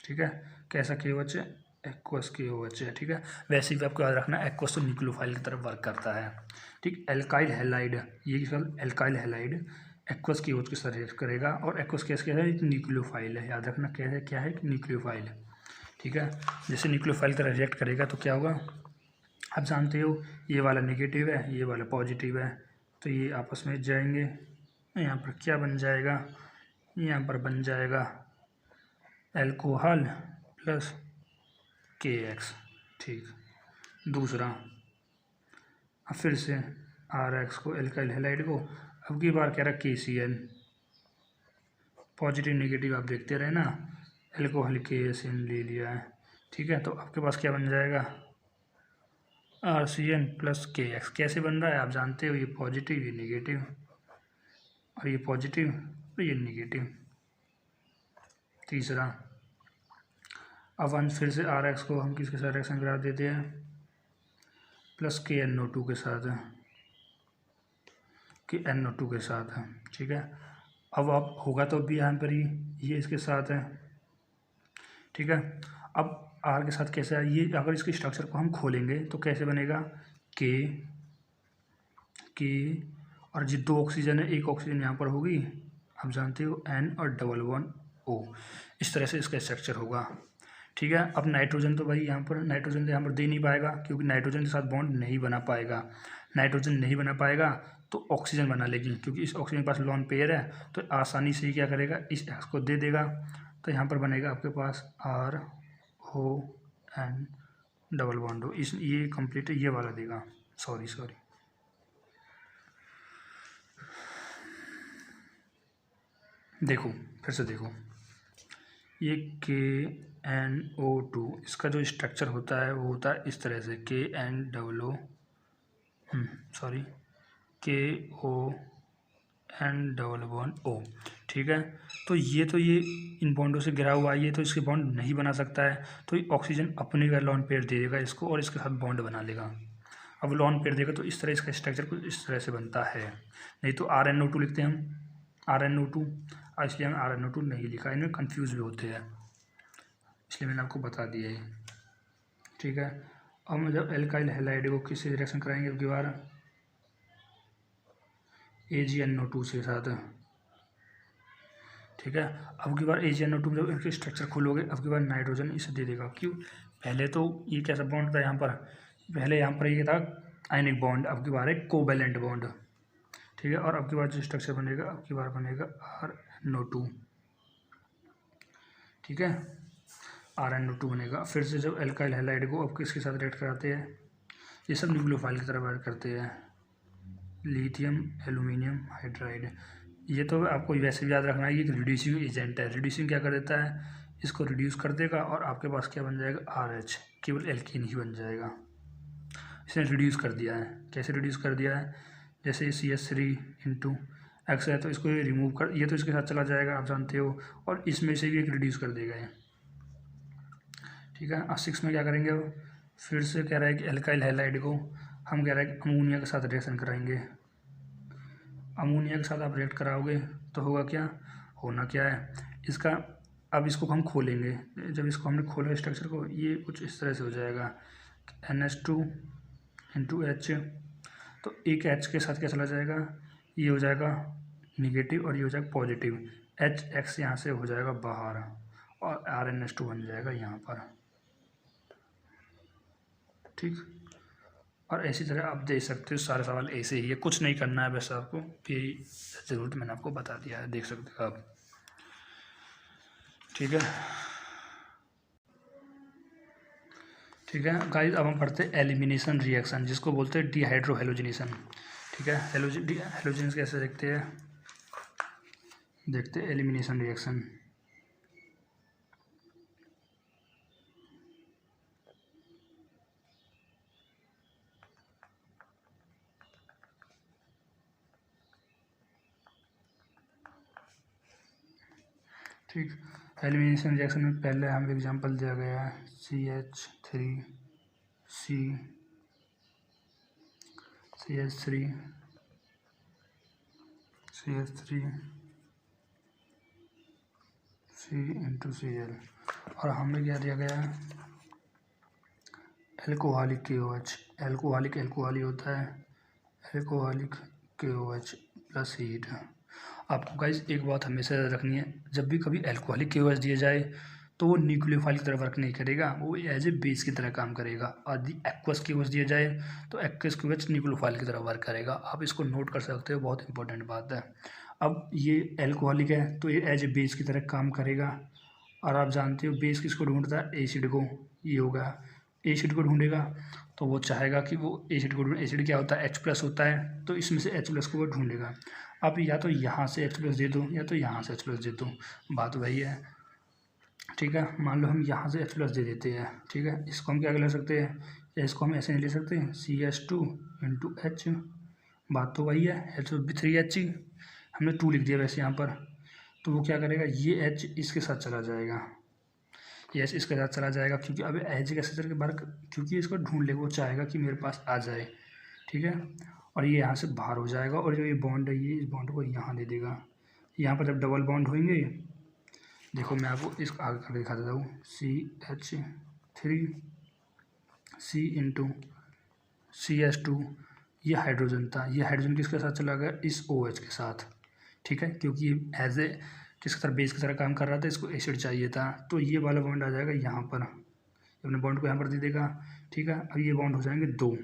ठीक है, कैसा KOH, एक्वस के ओ एच है, ठीक है। वैसे भी आपको याद रखना एक्वस तो न्यूक्लियोफाइल की तरफ वर्क करता है, ठीक। एल्काइल हैलाइड, ये एल्काइल हैलाइड एक्वस की ओज के साथ रिएक्ट करेगा, और एक्वस गैस क्या है, न्यूक्लियोफाइल है, याद रखना क्या है कि न्यूक्लियोफाइल, ठीक है। जैसे न्यूक्लियोफाइल की तरह रिएक्ट करेगा तो क्या होगा, आप जानते हो ये वाला नेगेटिव है, ये वाला पॉजिटिव है, तो ये आपस में जाएंगे, यहाँ पर क्या बन जाएगा, यहाँ पर बन जाएगा एल्कोहल प्लस KX, ठीक। दूसरा, अब फिर से RX को, एल्काइल हैलाइड को, अब की बार कह रहा KCl, पॉजिटिव नेगेटिव आप देखते रहे ना, एल्कोहल KCl ले लिया है, ठीक है। तो आपके पास क्या बन जाएगा, RCN प्लस KX। कैसे बन रहा है आप जानते हो, ये पॉजिटिव ये नेगेटिव, और ये पॉजिटिव और ये नेगेटिव। तीसरा, अब हम फिर से RX को हम किसके साथ रिएक्शन करा देते हैं, प्लस KNO2 के साथ, KNO2 के साथ, ठीक है। अब होगा तो भी यहाँ पर ये इसके साथ है, ठीक है। अब R के साथ कैसे है, ये अगर इसके स्ट्रक्चर को हम खोलेंगे तो कैसे बनेगा, K और जो 2 ऑक्सीजन है, एक ऑक्सीजन यहाँ पर होगी, आप जानते हो N और डबल बॉन्ड O, इस तरह से इसका स्ट्रक्चर होगा, ठीक है। अब नाइट्रोजन तो भाई यहाँ पर नाइट्रोजन तो यहाँ पर दे नहीं पाएगा, क्योंकि नाइट्रोजन के साथ बॉन्ड नहीं बना पाएगा, नाइट्रोजन नहीं बना पाएगा तो ऑक्सीजन बना लेगी, क्योंकि इस ऑक्सीजन के पास लोन पेयर है, तो आसानी से ही क्या करेगा, इस एक्स को दे देगा, तो यहाँ पर बनेगा आपके पास RON डबल बॉन्ड हो, इस ये कंप्लीट ये वाला देगा, सॉरी देखो फिर से देखो, ये KNO2 इसका जो स्ट्रक्चर होता है वो होता है इस तरह से, KON डबल बॉन्ड O, ठीक है। तो ये इन बॉन्डों से घिरा हुआ है, ये तो इसके बॉन्ड नहीं बना सकता है, तो ये ऑक्सीजन अपने का लॉन पेयर दे देगा इसको और इसके साथ बॉन्ड बना लेगा। अब लॉन पेयर देगा तो इस तरह इसका स्ट्रक्चर कुछ इस तरह से बनता है, नहीं तो RNO2 लिखते हैं हम, RNO2, इसलिए हम RNO2 नहीं लिखा, इनमें कन्फ्यूज़ भी होते हैं, इसलिए मैंने आपको बता दिया है, ठीक है। अब हम जब एल्काइल हैलाइड को किससे रिएक्शन कराएंगे, अब की बार AgNO2 के साथ, ठीक है। अब की बार AgNO2 जब इनके स्ट्रक्चर खोलोगे, अब की बार नाइट्रोजन इसे दे देगा, क्यों, पहले तो ये कैसा बॉन्ड था यहाँ पर, पहले यहाँ पर ये था आयनिक बॉन्ड, अब की बार है कोवैलेंट बॉन्ड, ठीक है। और अब की बार जो स्ट्रक्चर बनेगा, अब की बार बनेगा RNO2, ठीक है, RNO2 बनेगा। फिर से जब एल्काइल हैलाइड को अब किसके साथ रिएक्ट कराते हैं, ये सब न्यूक्लियोफाइल की तरह रिएक्ट करते हैं, लिथियम एल्यूमिनियम हाइड्राइड, ये तो आपको वैसे भी याद रखना है, ये रिड्यूसिंग एजेंट है, रिड्यूसिंग क्या कर देता है, इसको रिड्यूस कर देगा और आपके पास क्या बन जाएगा, RH, केवल एल्कीन ही बन जाएगा, इसने रिड्यूस कर दिया है। कैसे रिड्यूस कर दिया है, जैसे CH3 × X है तो इसको ये रिमूव कर, ये तो इसके साथ चला जाएगा आप जानते हो, और इसमें से भी एक रिड्यूस कर देगा ये, ठीक है। अब 6 में क्या करेंगे, अब फिर से कह रहा है कि एल्काइल हैलाइड को हम कह रहा है कि अमोनिया के साथ रिएक्शन कराएंगे, अमोनिया के साथ आप रिएक्ट कराओगे तो होगा क्या, होना क्या है इसका, अब इसको हम खोलेंगे, जब इसको हमने खोला स्ट्रक्चर को, ये कुछ इस तरह से हो जाएगा, NH2 × H, तो एक H के साथ क्या चला जाएगा, ये हो जाएगा निगेटिव और ये हो जाएगा पॉजिटिव, HX यहाँ से हो जाएगा बाहर और RNH2 बन जाएगा यहाँ पर, ठीक। और ऐसी तरह आप देख सकते हो, सारे सवाल ऐसे ही है, कुछ नहीं करना है, बस आपको यही ज़रूरत मैंने आपको बता दिया है, देख सकते हो आप, ठीक है। ठीक है गाइस, अब हम पढ़ते हैं एलिमिनेशन रिएक्शन, जिसको बोलते हैं डिहाइड्रोहेलोजिनेशन, ठीक है। हेलोजन कैसे देखते हैं एलिमिनेशन रिएक्शन, ठीक। एलिमिनेशन रिएक्शन में पहले हम एग्जांपल दिया गया है CH3 C × Cl, और हमें क्या दिया गया है एल्कोहलिक KOH, एल्कोहलिक एल्कोहली होता है, एल्कोहलिक KOH प्लस हीट। आपको गाइस एक बात हमेशा याद रखनी है, जब भी कभी एल्कोहलिक KOH दिया जाए तो वो न्यूक्लियोफाइल की तरह वर्क नहीं करेगा, वो एज ए बेस की तरह काम करेगा। और यदि एक्वस KOH दिया जाए तो एक्वस KOH न्यूक्लियोफाइल की तरह वर्क करेगा। आप इसको नोट कर सकते हो, बहुत इंपॉर्टेंट बात है। अब ये एल्कोहलिक है तो ये एज ए बेस की तरह काम करेगा। और आप जानते हो बेस किसको ढूंढता है? एसिड को। ये होगा एसिड को ढूंढेगा, तो वो चाहेगा कि वो एसिड को ढूंढे। एसिड क्या होता है? H+ होता है, तो इसमें से H+ को वो ढूंढेगा। अब या तो यहाँ से H+ दे दो या तो यहाँ से H+ दे दो, बात वही है। ठीक है, मान लो हम यहाँ से H+ दे देते हैं। ठीक है, इसको हम क्या कर सकते हैं, या इसको हम ऐसे नहीं ले सकते, CH2 × H, बात तो वही है। H 3H, हमने 2 लिख दिया वैसे यहाँ पर। तो वो क्या करेगा, ये H इसके साथ चला जाएगा, ये H इसके साथ चला जाएगा, क्योंकि अब H कैसे चल के बाहर, क्योंकि इसको ढूंढ ले, वो चाहेगा कि मेरे पास आ जाए। ठीक है, और ये यहाँ से बाहर हो जाएगा, और जो ये बॉन्ड है ये इस बॉन्ड को यहाँ दे देगा। यहाँ पर जब डबल बॉन्ड होंगे, देखो मैं आपको इस आगे करके दिखा देता हूँ, CH3 C × CH2, ये हाइड्रोजन था। ये हाइड्रोजन किसके साथ चला गया? इस OH के साथ। ठीक है, क्योंकि एज ए किसकी तरह, बेस की तरह काम कर रहा था, इसको एसिड चाहिए था, तो ये वाला बॉन्ड आ जाएगा यहाँ पर, अपने बॉन्ड को यहाँ पर दे देगा। ठीक है, अब ये बॉन्ड हो जाएंगे 2,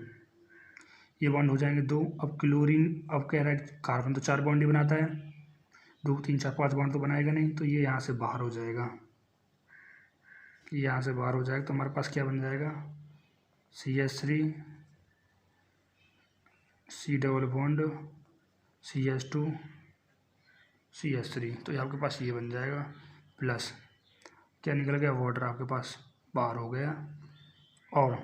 ये बॉन्ड हो जाएंगे 2। अब क्लोरीन, अब कह रहा है कार्बन तो 4 बॉन्ड ही बनाता है, 2 3 4 5 बॉन्ड तो बनाएगा नहीं, तो ये यहाँ से बाहर हो जाएगा, ये यहाँ से बाहर हो जाएगा। तो हमारे पास क्या बन जाएगा, CH3 C double bond CH2 CH3, तो ये आपके पास ये बन जाएगा, प्लस क्या निकल गया, वाटर आपके पास बाहर हो गया। और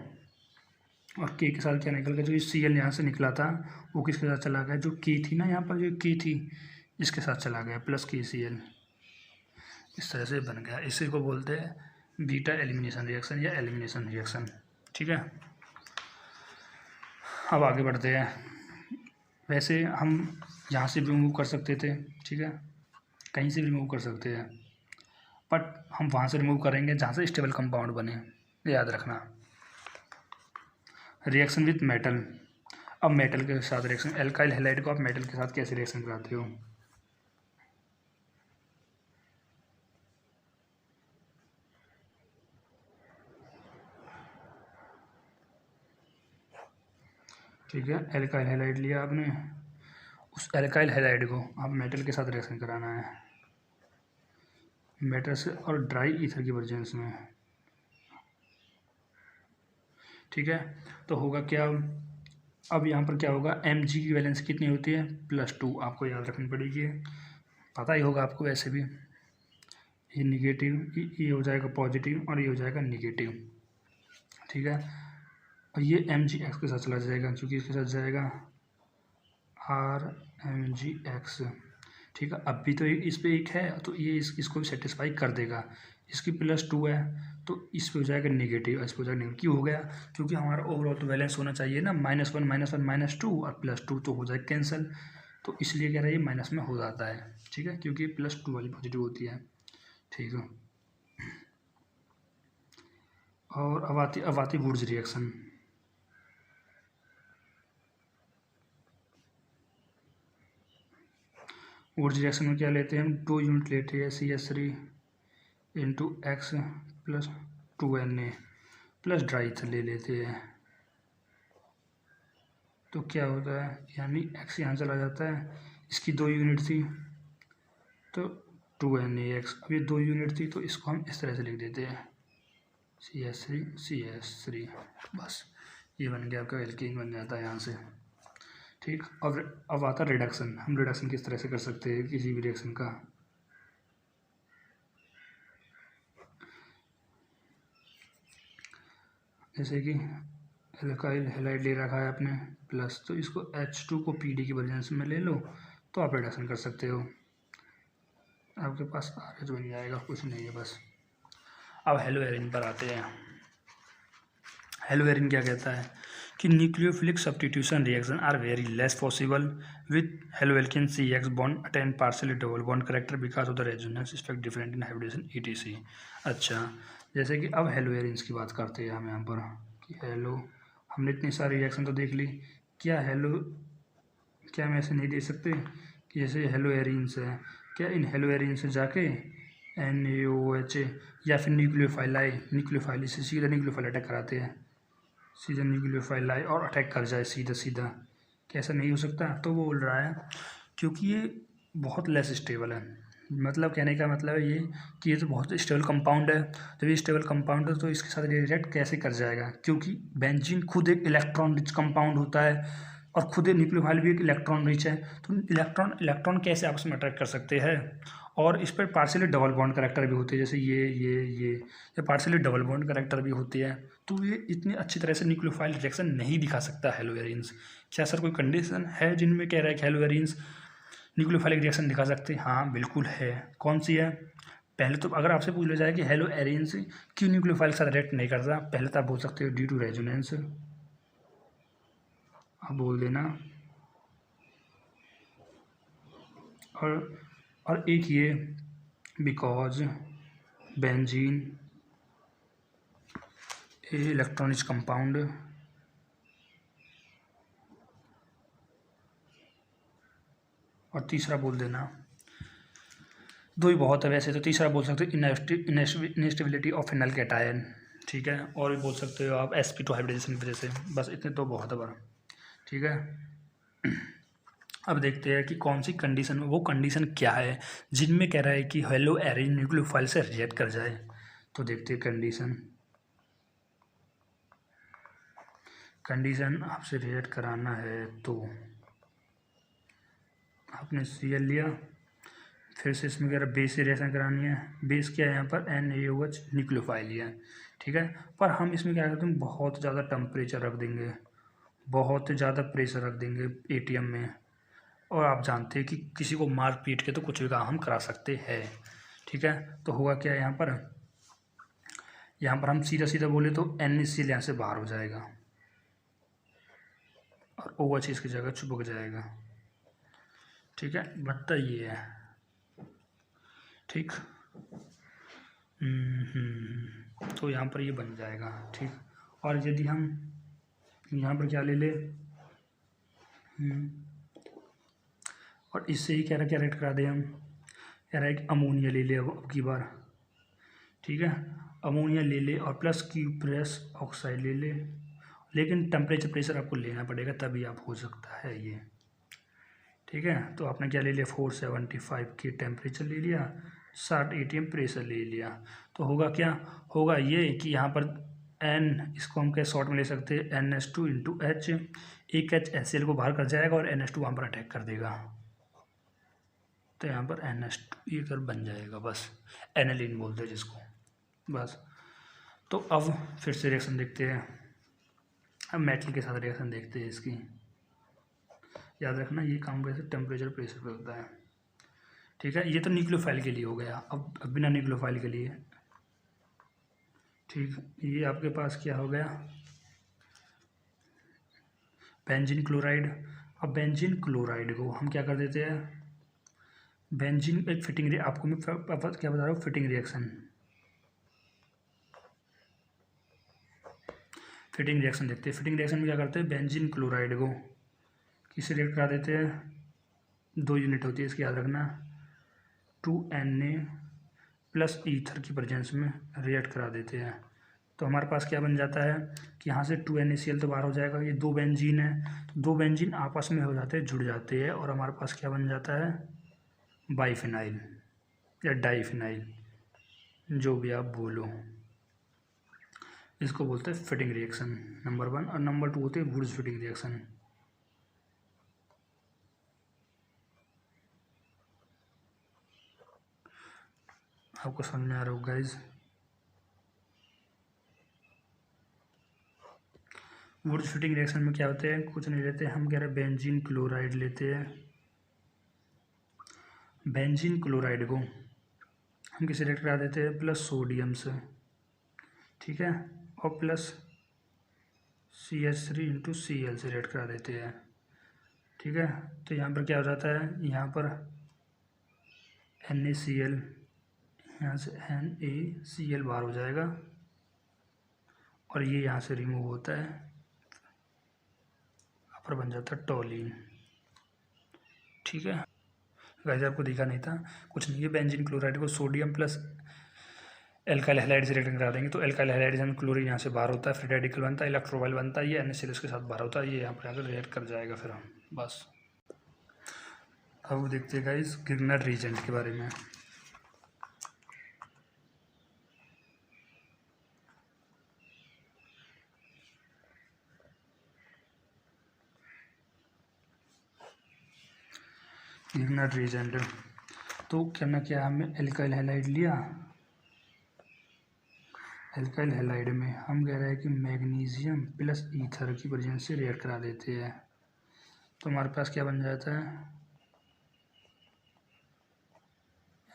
K के साथ क्या निकल गया, जो ये Cl यहाँ से निकला था वो किसके साथ चला गया, जो K थी ना यहाँ पर, जो K थी इसके साथ चला गया, प्लस KCl। इस तरह से बन गया। इसी को बोलते हैं बीटा एलिमिनेशन रिएक्शन या एलिमिनेशन रिएक्शन। ठीक है, अब आगे बढ़ते हैं। वैसे हम यहाँ से भी रिमूव कर सकते थे, ठीक है, कहीं से भी रिमूव कर सकते हैं, बट हम वहाँ से रिमूव करेंगे जहाँ से स्टेबल कंपाउंड बने, याद रखना। Reaction with metal. अब मेटल के साथ रिएक्शन, एल्काइल हैलाइड को आप मेटल के साथ कैसे रिएक्शन कराते हो? ठीक है, एल्काइल हैलाइड लिया आपने, उस एल्काइल हैलाइड को आप मेटल के साथ रिएक्शन कराना है, मेटल से और ड्राई ईथर की प्रेजेंस में। ठीक है, तो होगा क्या, अब यहाँ पर क्या होगा, Mg की वैलेंस कितनी होती है, +2, आपको याद रखनी पड़ेगी, पता ही होगा आपको वैसे भी। ये निगेटिव, ये हो जाएगा पॉजिटिव और ये हो जाएगा निगेटिव। ठीक है, और ये MgX के साथ चला जाएगा, क्योंकि इसके साथ जाएगा RMgX। ठीक है, अब भी तो इस पे एक है, तो ये इसको भी सेटिस्फाई कर देगा। इसकी +2 है तो इस पे हो जाएगा नेगेटिव, इस पे हो जाएगा नेगेटिव। क्यों हो गया, क्योंकि हमारा ओवरऑल तो बैलेंस होना चाहिए ना, -1 -1 -2 और +2 तो हो जाए कैंसिल, तो इसलिए कह रहा है ये माइनस में हो जाता है। ठीक है, क्योंकि +2 वाली पॉजिटिव होती है। ठीक है, और अब आती वुड्स रिएक्शन। वुड्स रिएक्शन में क्या लेते हैं हम, 2 यूनिट लेते हैं, CH3 × X + 2Na plus dry ether ले लेते हैं। तो क्या होता है, यानी X यहाँ चला जाता है, इसकी 2 यूनिट थी तो 2NaX, अब ये 2 यूनिट थी तो इसको हम इस तरह से लिख देते हैं, CH3 बस ये बन गया आपका एल्कीन बन जाता है यहाँ से। ठीक, अब आता है रिडक्शन। हम रिडक्शन किस तरह से कर सकते हैं किसी भी रिएक्शन का, जैसे कि एल्काइल हैलाइड ले रखा है आपने प्लस, तो इसको H2 को PD की प्रेजेंस में ले लो तो आप रिडक्शन कर सकते हो, आपके पास RH बन जाएगा, कुछ नहीं है बस। अब हेलोएरिन पर आते हैं। हेलोएरिन क्या कहता है कि nucleophilic substitution reaction are very less possible with haloalkane CX bond attain partially double bond character because of the resonance effect different in hybridization ETC। अच्छा, जैसे कि अब हेलोएरिन्स की बात करते हैं हम यहाँ पर। कि हेलो, हमने इतनी सारी रिएक्शन तो देख ली, क्या हम ऐसे नहीं दे सकते कि जैसे हेलो एरिन्स है, क्या इन हेलो एरिन्स से जाके NaOH या फिर न्यूक्लियोफाइल से सीधा न्यूक्लियोफाइल अटैक कराते हैं, सीधा न्यूक्लियोफाइल आए और अटैक कर जाए सीधा सीधा, कैसा नहीं हो सकता। तो वो बोल रहा है क्योंकि ये बहुत लेस स्टेबल है, मतलब कहने का मतलब है ये कि ये तो बहुत स्टेबल कंपाउंड है। जब ये स्टेबल कंपाउंड है तो इसके साथ रिएक्ट कैसे कर जाएगा, क्योंकि बेंजीन खुद एक इलेक्ट्रॉन रिच कंपाउंड होता है और खुद न्यूक्लियोफाइल भी एक इलेक्ट्रॉन रिच है, तो इलेक्ट्रॉन कैसे आपस में अट्रैक्ट कर सकते हैं। और इस पर पार्शियली डबल बॉन्ड करेक्टर भी होते हैं, जैसे ये पार्शियली डबल बॉन्ड करेक्टर भी होती है, तो ये इतनी अच्छी तरह से न्यूक्लियोफाइल रिएक्शन नहीं दिखा सकता हेलोएरिन्स। क्या सर कोई कंडीशन है जिनमें कह रहा है कि हेलोएरिन्स न्यूक्लियोफाइलिक रिएक्शन दिखा सकते हैं? हाँ बिल्कुल है। कौन सी है? पहले तो अगर आपसे पूछ लिया जाए कि हेलोएरिन्स क्यों न्यूक्लियोफाइल के साथ रिएक्ट नहीं करता, पहले तो आप बोल सकते हो ड्यू टू रेजोनेंस, आप बोल देना। और एक ये because benzene A electronic compound, और तीसरा बोल देना, दो ही बहुत है वैसे तो, तीसरा बोल सकते हो इनएस्टेबिलिटी ऑफ फिनाइल कैटायन, ठीक है। और भी बोल सकते हो आप sp2 हाइब्रिडेशन की वजह से, बस इतने तो बहुत है बड़ा, ठीक है। अब देखते हैं कि कौन सी कंडीशन, वो कंडीशन क्या है जिनमें कह रहा है कि हेलो एरिन न्यूक्लियोफाइल से रिएक्ट कर जाए। तो देखते हैं कंडीशन आपसे रिएक्ट कराना है तो आपने Cl लिया, फिर से इसमें कह रहा है बेस से रिएक्शन करानी है, बेस क्या है यहाँ पर NaOH न्यूक्लियोफाइल है, ठीक है। पर हम इसमें क्या करते हैं, बहुत ज़्यादा टेम्परेचर रख देंगे, बहुत ज़्यादा प्रेशर रख देंगे ATM में, और आप जानते हैं कि किसी को मार पीट के तो कुछ भी काम हम करा सकते हैं, ठीक है। तो हुआ क्या यहाँ पर हम सीधा सीधा बोले तो NaCl यहाँ से बाहर हो जाएगा और OH इसकी जगह चिपक जाएगा, ठीक है। बनता ये है, ठीक। तो यहाँ पर ये बन जाएगा, ठीक। और यदि हम यहाँ पर क्या ले ले, और इससे ही क्या रिएक्ट करा दे, हम कह रहा है कि अमोनिया ले ले अब की बार, ठीक है। अमोनिया ले ले और प्लस क्यूप्रस ऑक्साइड ले ले, लेकिन प्रेशर आपको लेना पड़ेगा तभी आप हो सकता है ये, ठीक है। तो आपने क्या ले लिया, 475 की टेम्परेचर ले लिया, 60 ATM प्रेशर ले लिया। तो होगा क्या, होगा ये कि यहाँ पर N, इसको हम क्या शॉर्ट में ले सकते हैं NH2 इंटू H, एक H HCl को बाहर कर जाएगा और NH2 वहाँ पर अटैक कर देगा, तो यहाँ पर NH2 ये कर बन जाएगा, बस एनालिन बोलते हैं जिसको, बस। तो अब फिर से रिएक्शन देखते हैं, अब मेटल के साथ रिएक्शन देखते हैं इसकी। याद रखना ये काम कैसे टेम्परेचर प्रेशर पे होता है, ठीक है। ये तो न्यूक्लियोफाइल के लिए हो गया, अब बिना न्यूक्लियोफाइल के लिए, ठीक। ये आपके पास क्या हो गया, बेंजीन क्लोराइड। अब बेंजीन क्लोराइड को हम क्या कर देते हैं, बेंजीन एक फिटिंग, आपको मैं क्या बता रहा हूँ, फिटिंग रिएक्शन देखते हैं। फिटिंग रिएक्शन में क्या करते हैं, बेंजीन क्लोराइड को किससे रिएक्ट करा देते हैं, 2 यूनिट होती है इसकी, याद रखना, 2Na प्लस ईथर की प्रेजेंस में रिएक्ट करा देते हैं। तो हमारे पास क्या बन जाता है कि यहाँ से 2NaCl तो बाहर हो जाएगा, ये 2 बेंजीन है, तो 2 बेंजीन आपस में हो जाते हैं, जुड़ जाते हैं, और हमारे पास क्या बन जाता है, बाईफिनाइल या डाईफिनाइल, जो भी आप बोलो, इसको बोलते हैं फिटिंग रिएक्शन नंबर 1। और नंबर 2 होते हैं वुड्स फिटिंग रिएक्शन। आपको समझ में आ रहा होगा गाइस, वुड्स फिटिंग रिएक्शन में क्या होते हैं, कुछ नहीं लेते हम, कह रहे हैं बेंजीन क्लोराइड लेते हैं, बेंजीन क्लोराइड को हम किसे रिएक्ट करा देते हैं, प्लस सोडियम से, ठीक है, और प्लस CH3 इंटू Cl से रिएक्ट करा देते हैं, ठीक है। तो यहाँ पर क्या हो जाता है, यहाँ पर NaCl, यहाँ से NaCl बाहर हो जाएगा, और ये यहाँ से रिमूव होता है, अपर बन जाता है टोलिन। ठीक है गाइस, आपको दिखा नहीं था, कुछ नहीं है, बेंजीन क्लोराइड को सोडियम प्लस एल्काइल हैलाइड से रिएक्शन करा देंगे तो एल्काइल हैलाइड से क्लोरीन यहाँ से बाहर होता है, फ्री रेडिकल बनता है, इलेक्ट्रोफाइल बनता है, ये NaCl इसके साथ बाहर होता है, ये यहाँ पर आकर रिएक्ट कर जाएगा फिर हम बस। अब देखते हैं गाइस गिरनर रीजेंट के बारे में। गिरनर रीजेंट तो करना क्या, हमें एल्काइल हैलाइड लिया, एल्काइल हैलाइड में हम कह रहे हैं कि मैग्नीशियम प्लस ईथर की प्रेजेंस से रिएक्ट करा देते हैं, तो हमारे पास क्या बन जाता है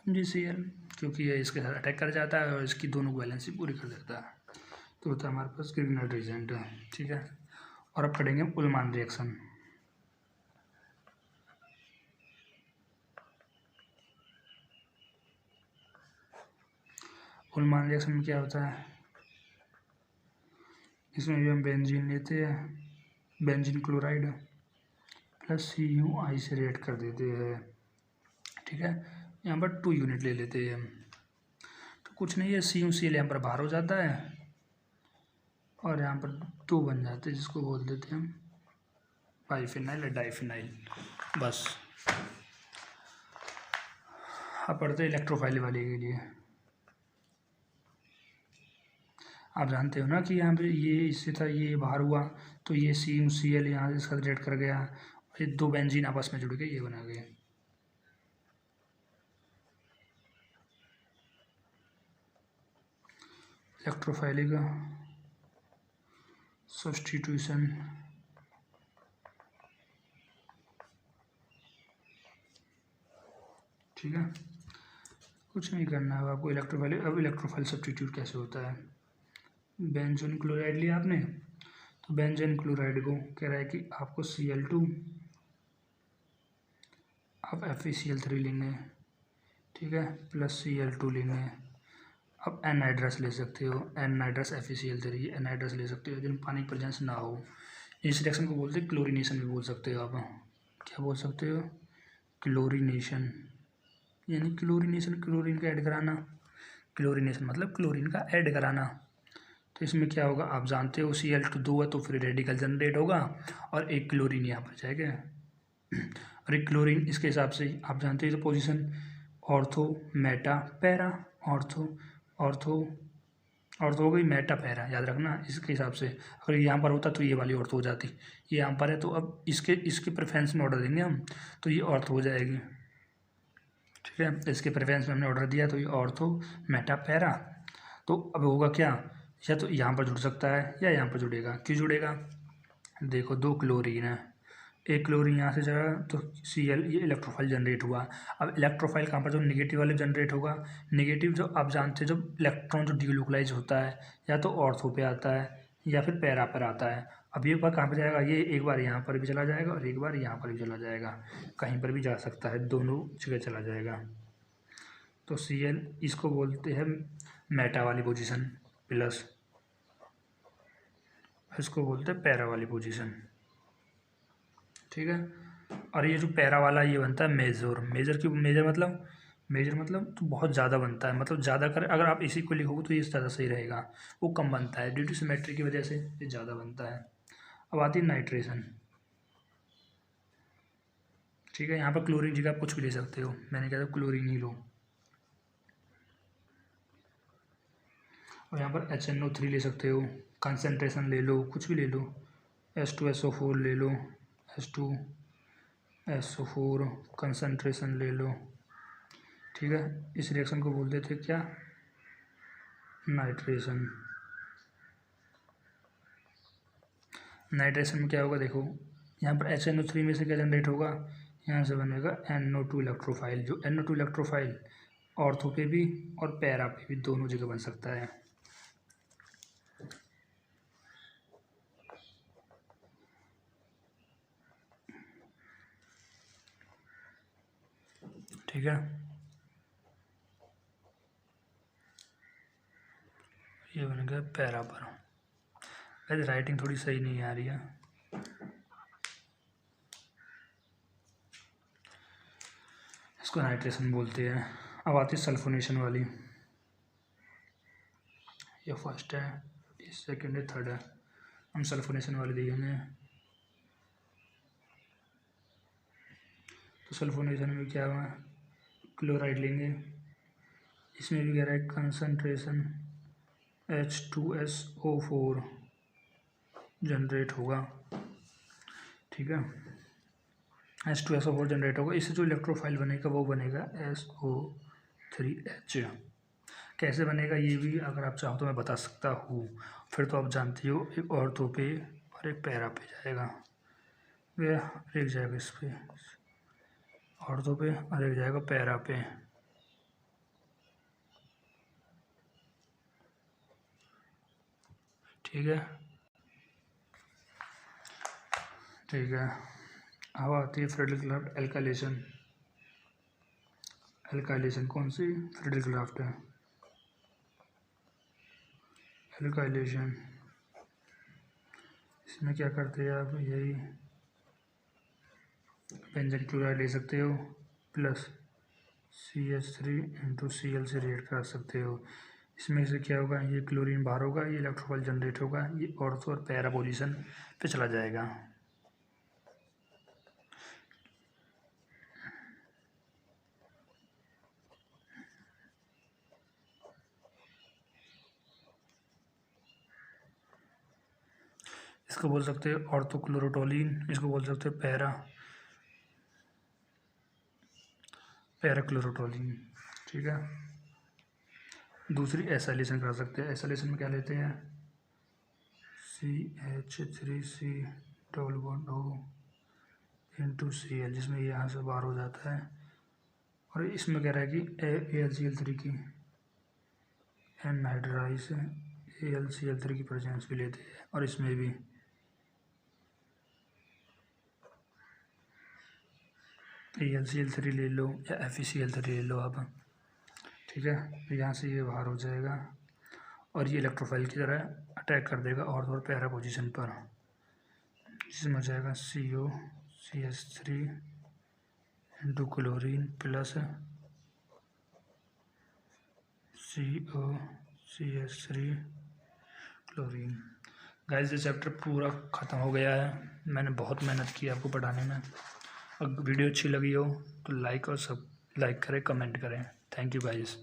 MgCl, क्योंकि ये इसके साथ अटैक कर जाता है और इसकी दोनों बैलेंस पूरी कर देता है, तो होता है हमारे पास गिरनर रीजेंट। ठीक है, और अब पढ़ेंगे उल्मान रिएक्शन। उल्मान रिएक्शन में क्या होता है, इसमें भी हम बेंजीन लेते हैं, बेंजीन क्लोराइड प्लस CuI से रिएक्ट कर देते हैं। ठीक है, यहाँ पर 2 यूनिट ले लेते हैं हम, तो कुछ नहीं है, CuCl यहाँ पर बाहर हो जाता है और यहाँ पर 2 बन जाते हैं, जिसको बोल देते हैं हम बाइफिनाइल या डाइफिनाइल बस। अब पढ़ते हैं इलेक्ट्रोफाइल वाले के लिए। आप जानते हो ना कि यहाँ पे ये इससे था, ये बाहर हुआ तो ये CuCl यहाँ से इसका रिएक्ट कर गया और ये 2 बेंजीन आपस में जुड़ गए, ये बना गए। इलेक्ट्रोफाइलिक सब्स्टिट्यूशन, ठीक है, कुछ नहीं करना है आपको इलेक्ट्रोफाइल। अब इलेक्ट्रोफाइल सब्स्टिट्यूट कैसे होता है, बेंजोन क्लोराइड लिया आपने, तो बेंजोन क्लोराइड को कह रहा है कि आपको Cl2, आप FeCl3 लेंगे, ठीक है, प्लस Cl2 लेंगे। अब एनहाइड्रस ले सकते हो, एनहाइड्रस FeCl3 एनहाइड्रस ले सकते हो जिनमें पानी प्रेजेंस ना हो। इस रिएक्शन को बोलते हैं क्लोरीनेशन भी बोल सकते हो आप। क्या बोल सकते हो, क्लोरीनेशन, यानी क्लोरीनेशन क्लोरीन का ऐड कराना, क्लोरीनेशन मतलब क्लोरीन का ऐड कराना। तो इसमें क्या होगा आप जानते हो, Cl2 है तो फ्री रेडिकल जनरेट होगा और एक क्लोरीन यहाँ पर जाएगा और एक क्लोरीन, इसके हिसाब से आप जानते हो तो position ortho Meta para, ortho ortho ortho हो गई, मेटा पैरा, याद रखना इसके हिसाब से। अगर यहाँ पर होता तो ये वाली ऑर्थो हो जाती, ये यहाँ पर है तो अब इसके इसके प्रेफरेंस में ऑर्डर देंगे हम, तो ये ऑर्थो हो जाएगी। ठीक है, इसके प्रेफरेंस में हमने ऑर्डर दिया तो ये ऑर्थो मेटा पैरा। तो अब होगा क्या, या तो यहाँ पर जुड़ सकता है या यहाँ पर जुड़ेगा, क्यों जुड़ेगा, देखो 2 क्लोरीन है, एक क्लोरीन यहाँ से जाएगा तो Cl, ये इलेक्ट्रोफाइल जनरेट हुआ। अब इलेक्ट्रोफाइल कहाँ पर, जो निगेटिव वाले जनरेट होगा, निगेटिव जो आप जानते हैं जब इलेक्ट्रॉन जो डीलोकलाइज होता है या तो ऑर्थो पे आता है या फिर पैरा पर आता है। अब एक बार कहाँ पर जाएगा, ये एक बार यहाँ पर भी चला जाएगा और एक बार यहाँ पर भी चला जाएगा, कहीं पर भी जा सकता है, दोनों जगह चला जाएगा। तो Cl इसको बोलते हैं मेटा वाली पोजीशन, प्लस इसको बोलते हैं पैरा वाली पोजीशन। ठीक है, और ये जो पैरा वाला ये बनता है मेजर, मेजर क्यों, मेजर मतलब तो बहुत ज़्यादा बनता है, मतलब ज़्यादा कर, अगर आप इसी को लिखोगे तो ये ज़्यादा सही रहेगा, वो कम बनता है ड्यू टू सिमेट्री की वजह से ये ज़्यादा बनता है। अब आती है नाइट्रेशन। ठीक है, यहाँ पर क्लोरीन जगह आप कुछ भी ले सकते हो, मैंने कहा था क्लोरीन ही लो, और यहाँ पर HNO3 ले सकते हो, कंसनट्रेशन ले लो, कुछ भी ले लो, H2SO4 ले लो, H2SO4 कंसनट्रेशन ले लो। ठीक है, इस रिएक्शन को बोलते थे क्या, नाइट्रेशन। नाइट्रेशन में क्या होगा, देखो यहाँ पर HNO3 में से क्या जनरेट होगा, यहाँ से बनेगा NO2 इलेक्ट्रोफाइल, जो NO2 इलेक्ट्रोफाइल ऑर्थो पे भी और पैरा पे भी दोनों जगह बन सकता है। ठीक है, ये बन गया पैरा पर। गाइस राइटिंग थोड़ी सही नहीं आ रही है। इसको नाइट्रेशन बोलते हैं। अब आती है सल्फोनेशन वाली। ये फर्स्ट है, ये सेकंड है, थर्ड है। हम सल्फोनेशन वाली देखेंगे। तो सल्फोनेशन में क्या हुआ, क्लोराइड लेंगे, इसमें भी कह रहा है कंसंट्रेशन H2SO4 जनरेट होगा। ठीक है, H2SO4 जनरेट होगा, इससे जो इलेक्ट्रोफाइल बनेगा वो बनेगा SO3H। कैसे बनेगा ये भी अगर आप चाहो तो मैं बता सकता हूँ, फिर तो आप जानती हो, एक ऑर्थो पे और एक पैरा पे जाएगा, वह एक जाएगा इस पे ऑर्थो पे और एक जाएगा पैरा पे। ठीक है, ठीक है। अब आती है फ्रेडल-क्राफ्ट एल्काइलेशन। एल्काइलेशन कौन सी, फ्रेडल-क्राफ्ट है एल्काइलेशन। इसमें क्या करते हैं आप, यही बेंजीन क्लोराइड ले सकते हो प्लस CH3 इंटू Cl से रिएक्ट कर सकते हो। इसमें से क्या होगा, ये क्लोरीन बाहर होगा, ये इलेक्ट्रोफाइल जनरेट होगा, ये ऑर्थो और पैरा पोजीशन पे चला जाएगा। इसको बोल सकते हैं ऑर्थोक्लोरोटोलिन, इसको बोल सकते हैं पैराक्लोरोटोलिन। ठीक है, दूसरी एसाइलेशन कर सकते हैं। एसाइलेशन में क्या लेते हैं, CH3C double bond O into Cl, जिसमें यहाँ से बाहर हो जाता है, और इसमें कह रहा है कि AlCl3 की एनहाइड्राइस AlCl3 की प्रेजेंस भी लेते हैं, और इसमें भी AlCl3 ले लो या FeCl3 ले लो आप। ठीक है, तो यहाँ से ये बाहर हो जाएगा और ये इलेक्ट्रोफाइल की तरह अटैक कर देगा और पैरा पोजीशन पर, जिसमें हो जाएगा COCH3 into chlorine plus COCH3 chlorine. Guys ये चैप्टर पूरा ख़त्म हो गया है, मैंने बहुत मेहनत की आपको पढ़ाने में। अगर वीडियो अच्छी लगी हो तो लाइक करें, कमेंट करें। Thank you guys.